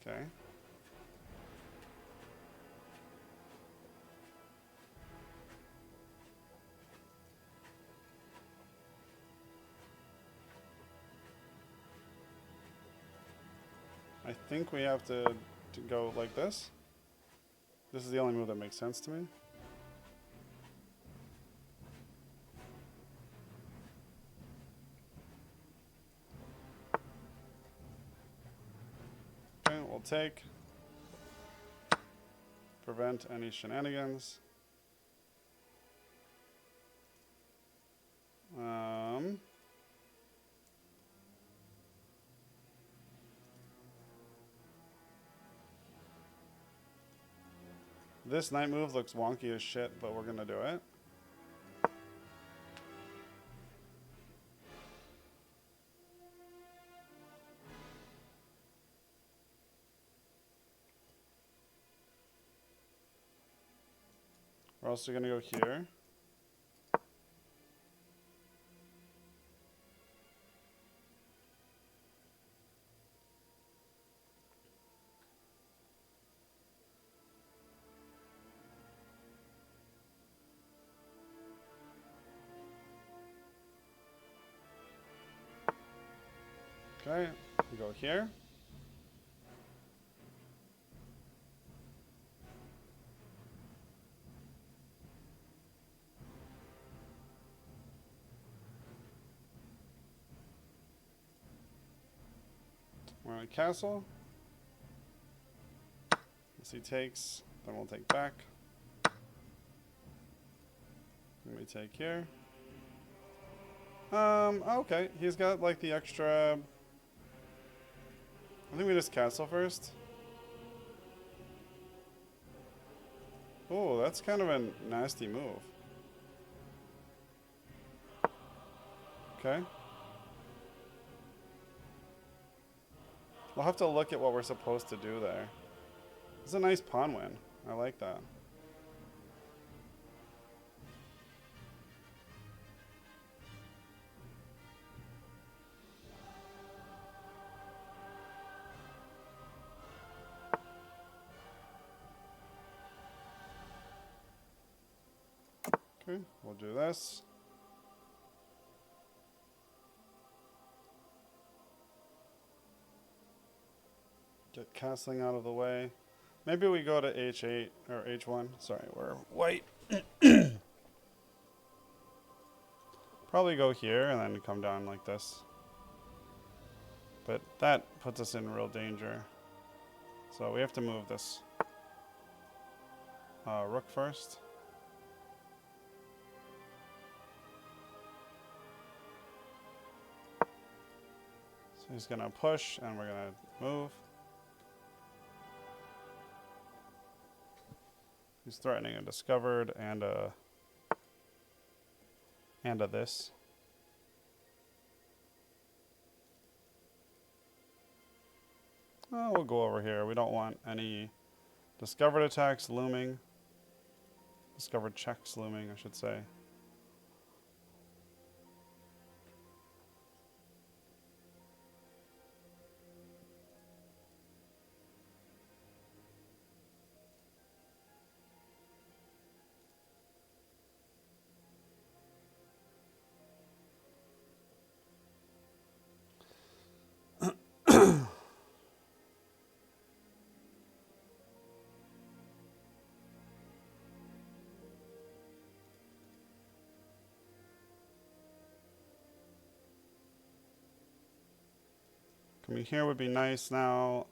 Okay. I think we have to go like this. This is the only move that makes sense to me. Okay, we'll take. Prevent any shenanigans. This knight move looks wonky as shit, but we're gonna do it. We're also going to go here. Okay, we go here. We're on a castle. Once he takes, then we'll take back. And we take here. Okay, he's got like the extra. I think we just castle first. Oh, that's kind of a nasty move. Okay. We'll have to look at what we're supposed to do there. It's a nice pawn win. I like that. Okay, we'll do this. Get castling out of the way. Maybe we go to h8 or h1. Sorry, we're white. Probably go here and then come down like this. But that puts us in real danger. So we have to move this rook first. So he's going to push and we're going to move. He's threatening a discovered and a this. Oh, we'll go over here. We don't want any discovered attacks looming. Discovered checks looming, I should say. Coming here would be nice now.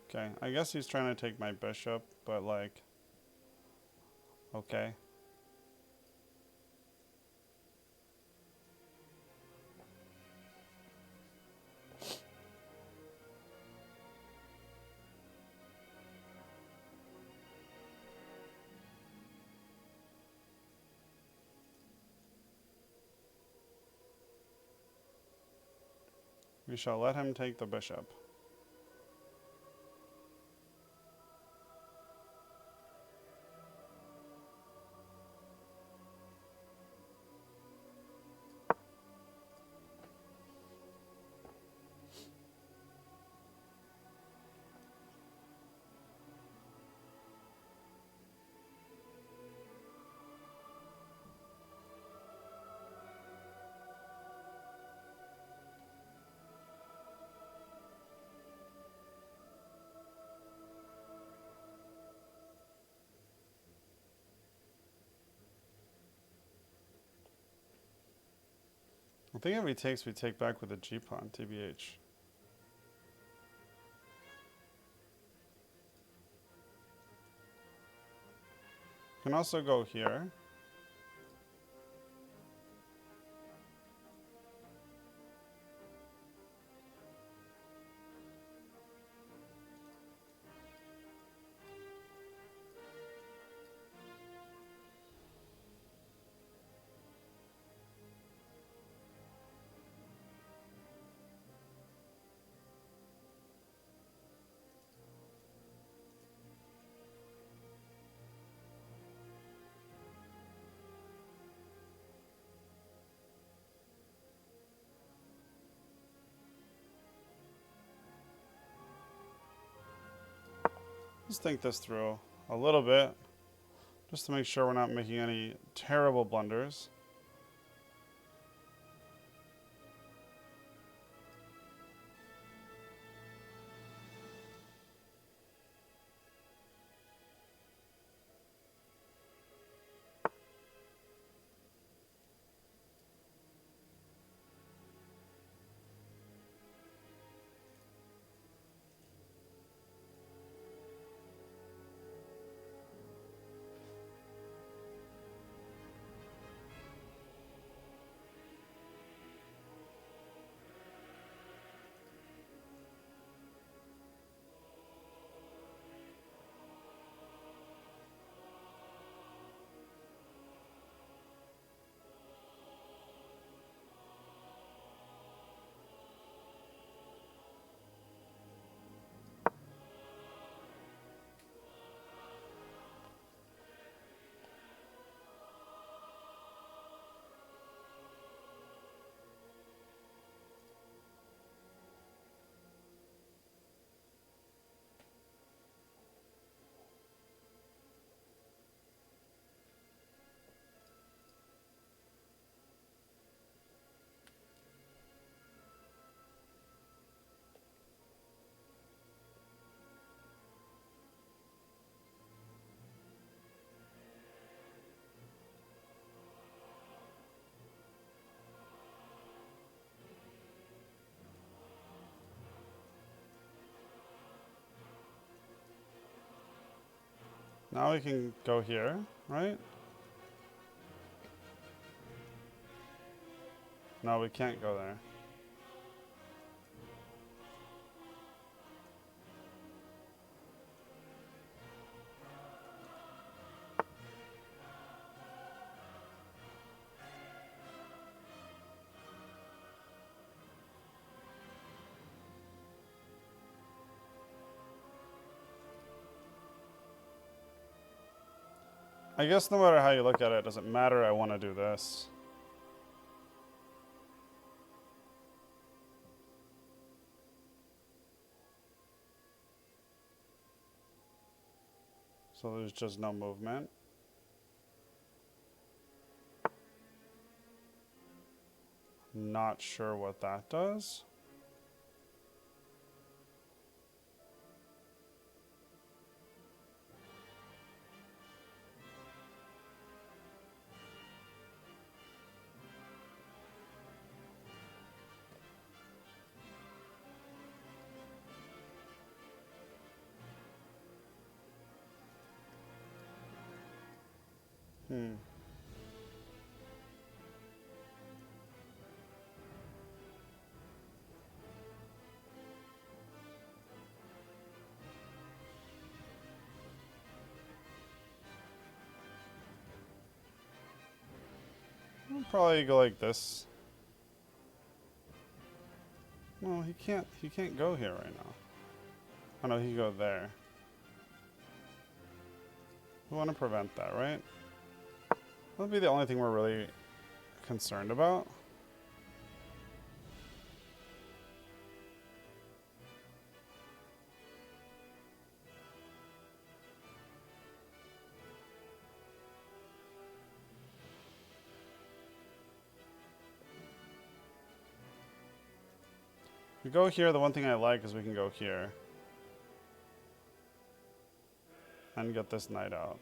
Okay, I guess he's trying to take my bishop, but like, okay. We shall let him take the bishop. I think if he takes, we take back with a g-pawn, TBH. Can also go here. Let's think this through a little bit, just to make sure we're not making any terrible blunders. Now we can go here, right? No, we can't go there. I guess no matter how you look at it, it doesn't matter. I want to do this. So there's just no movement. Not sure what that does. I'll probably go like this. No, he can't go here right now. Oh no, he can go there. We want to prevent that, right? That'll be the only thing we're really concerned about. We go here, the one thing I like is we can go here. And get this knight out.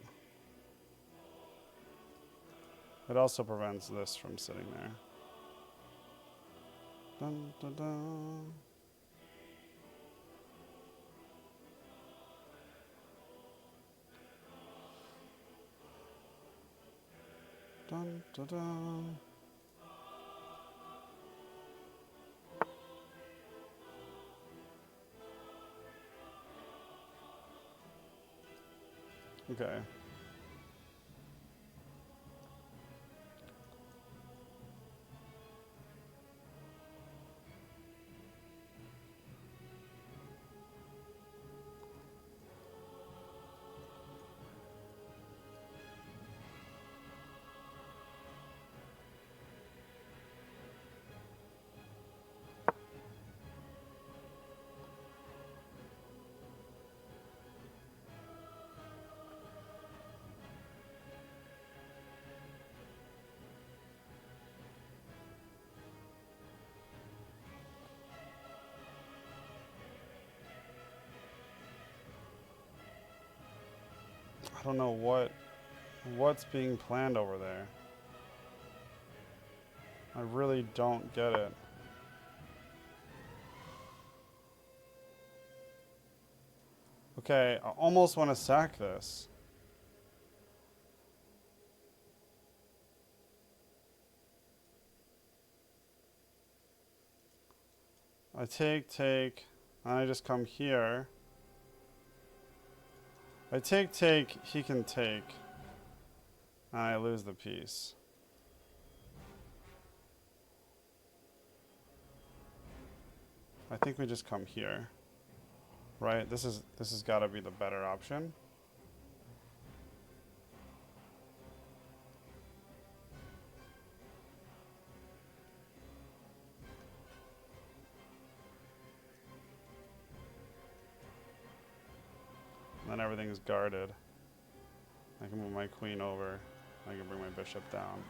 It also prevents this from sitting there. Dun, dun, dun. Dun, dun, dun. Okay. don't know what's being planned over there. I really don't get it. Okay, I almost want to sack this. I take, and I just come here. I take, he can take, and I lose the piece. I think we just come here. Right? This has got to be the better option. And then everything is guarded. I can move my queen over. I can bring my bishop down.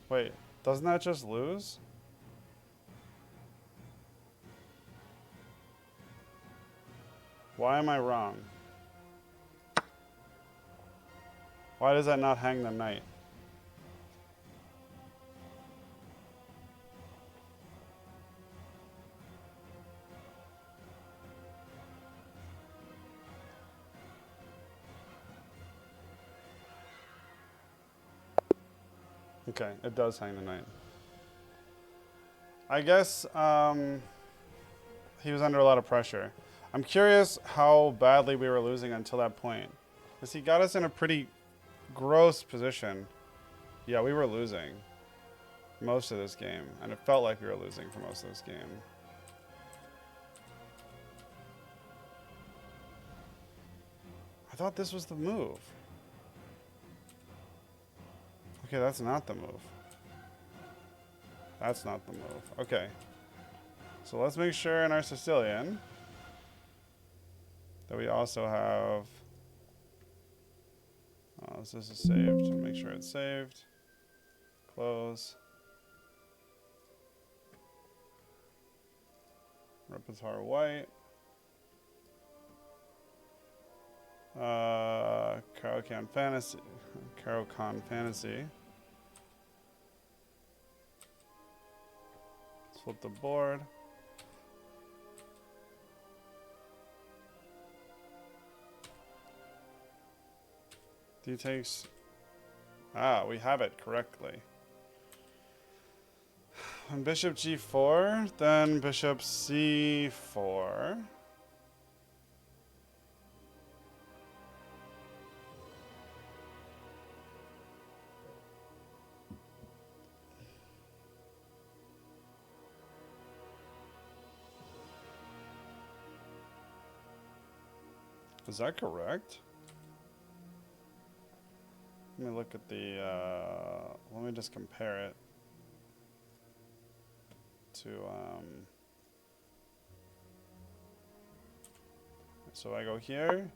Wait, doesn't that just lose? Why am I wrong? Why does that not hang the knight? Okay, it does hang the knight. I guess he was under a lot of pressure. I'm curious how badly we were losing until that point. Because he got us in a pretty gross position. Yeah, we were losing most of this game. And it felt like we were losing for most of this game. I thought this was the move. Okay, that's not the move. That's not the move. Okay. So let's make sure in our Sicilian that we also have... Oh, this is saved. Make sure it's saved. Close. Repertoire white. Caro-Can Fantasy. Caro-Con Fantasy. Let's flip the board. D takes... Ah, we have it correctly. And bishop g4, then bishop c4. Is that correct? Let me look at the, let me just compare it to, so I go here,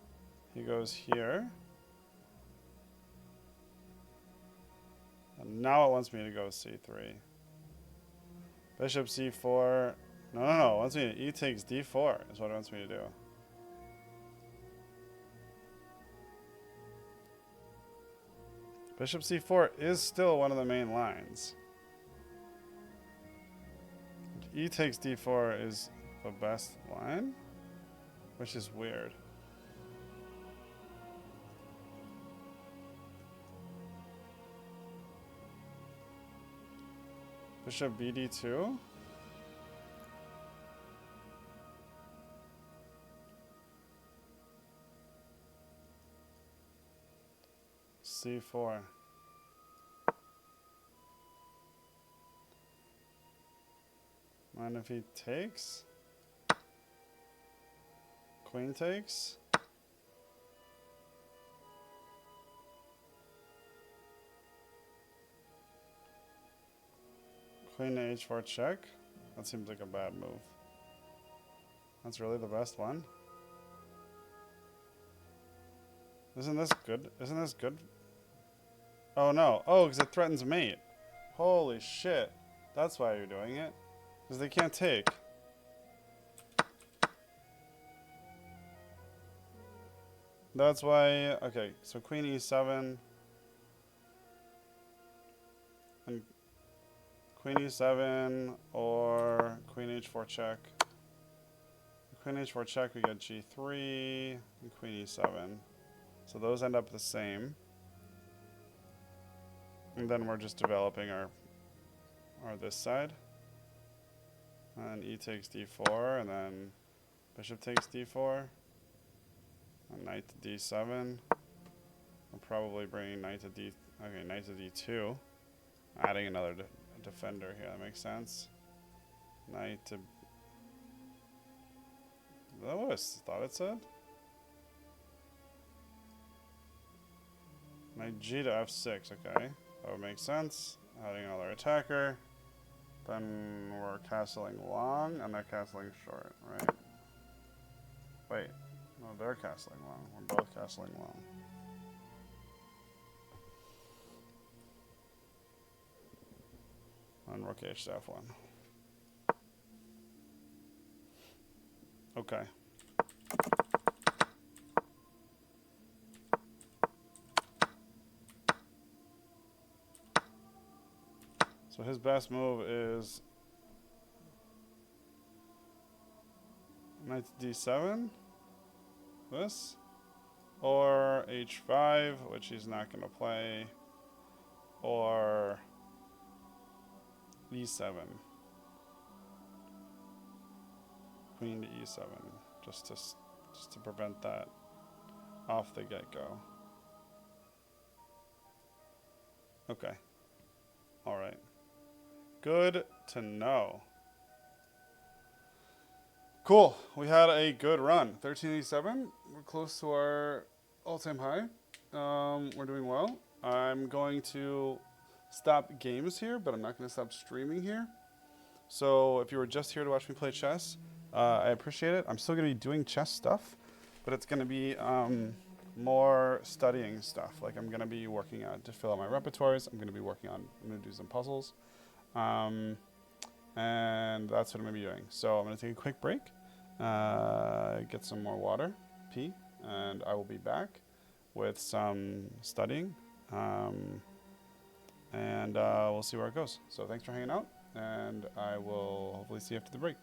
he goes here. And now it wants me to go c3. Bishop c4, no, it wants me to, e takes d4 is what it wants me to do. Bishop c4 is still one of the main lines. E takes d4 is the best line, which is weird. Bishop bd2. c4. And if he takes, queen takes, Queen to h4 check? That seems like a bad move. That's really the best one? Isn't this good? Isn't this good? Oh no. Oh, because it threatens mate. Holy shit. That's why you're doing it. Because they can't take. That's why... Okay, so queen e7. And queen e7 or queen h4 check. Queen h4 check, we get g3 and queen e7. So those end up the same. And then we're just developing our this side. And e takes d4, and then bishop takes d4. And knight to d7. I'm probably bringing knight to d... Okay, knight to d2. Adding another defender here, that makes sense. Knight to... Is that what I thought it said? Knight g to f6, okay. That would make sense. Adding another attacker. Then we're castling long, and they're castling short, right? Wait. No, they're castling long. We're both castling long. And rook h to f1. Okay. So his best move is knight to d7, this, or h5, which he's not going to play, or e7, queen to e7, just to prevent that off the get-go. Okay. All right. Good to know. Cool. We had a good run. 1387. We're close to our all-time high. We're doing well. I'm going to stop games here, but I'm not going to stop streaming here. So if you were just here to watch me play chess, I appreciate it. I'm still going to be doing chess stuff, but it's going to be more studying stuff. Like I'm going to be working on to fill out my repertoires. I'm going to do some puzzles. And that's what I'm going to be doing. So I'm going to take a quick break, get some more water, pee, and I will be back with some studying. And we'll see where it goes. So thanks for hanging out, and I will hopefully see you after the break.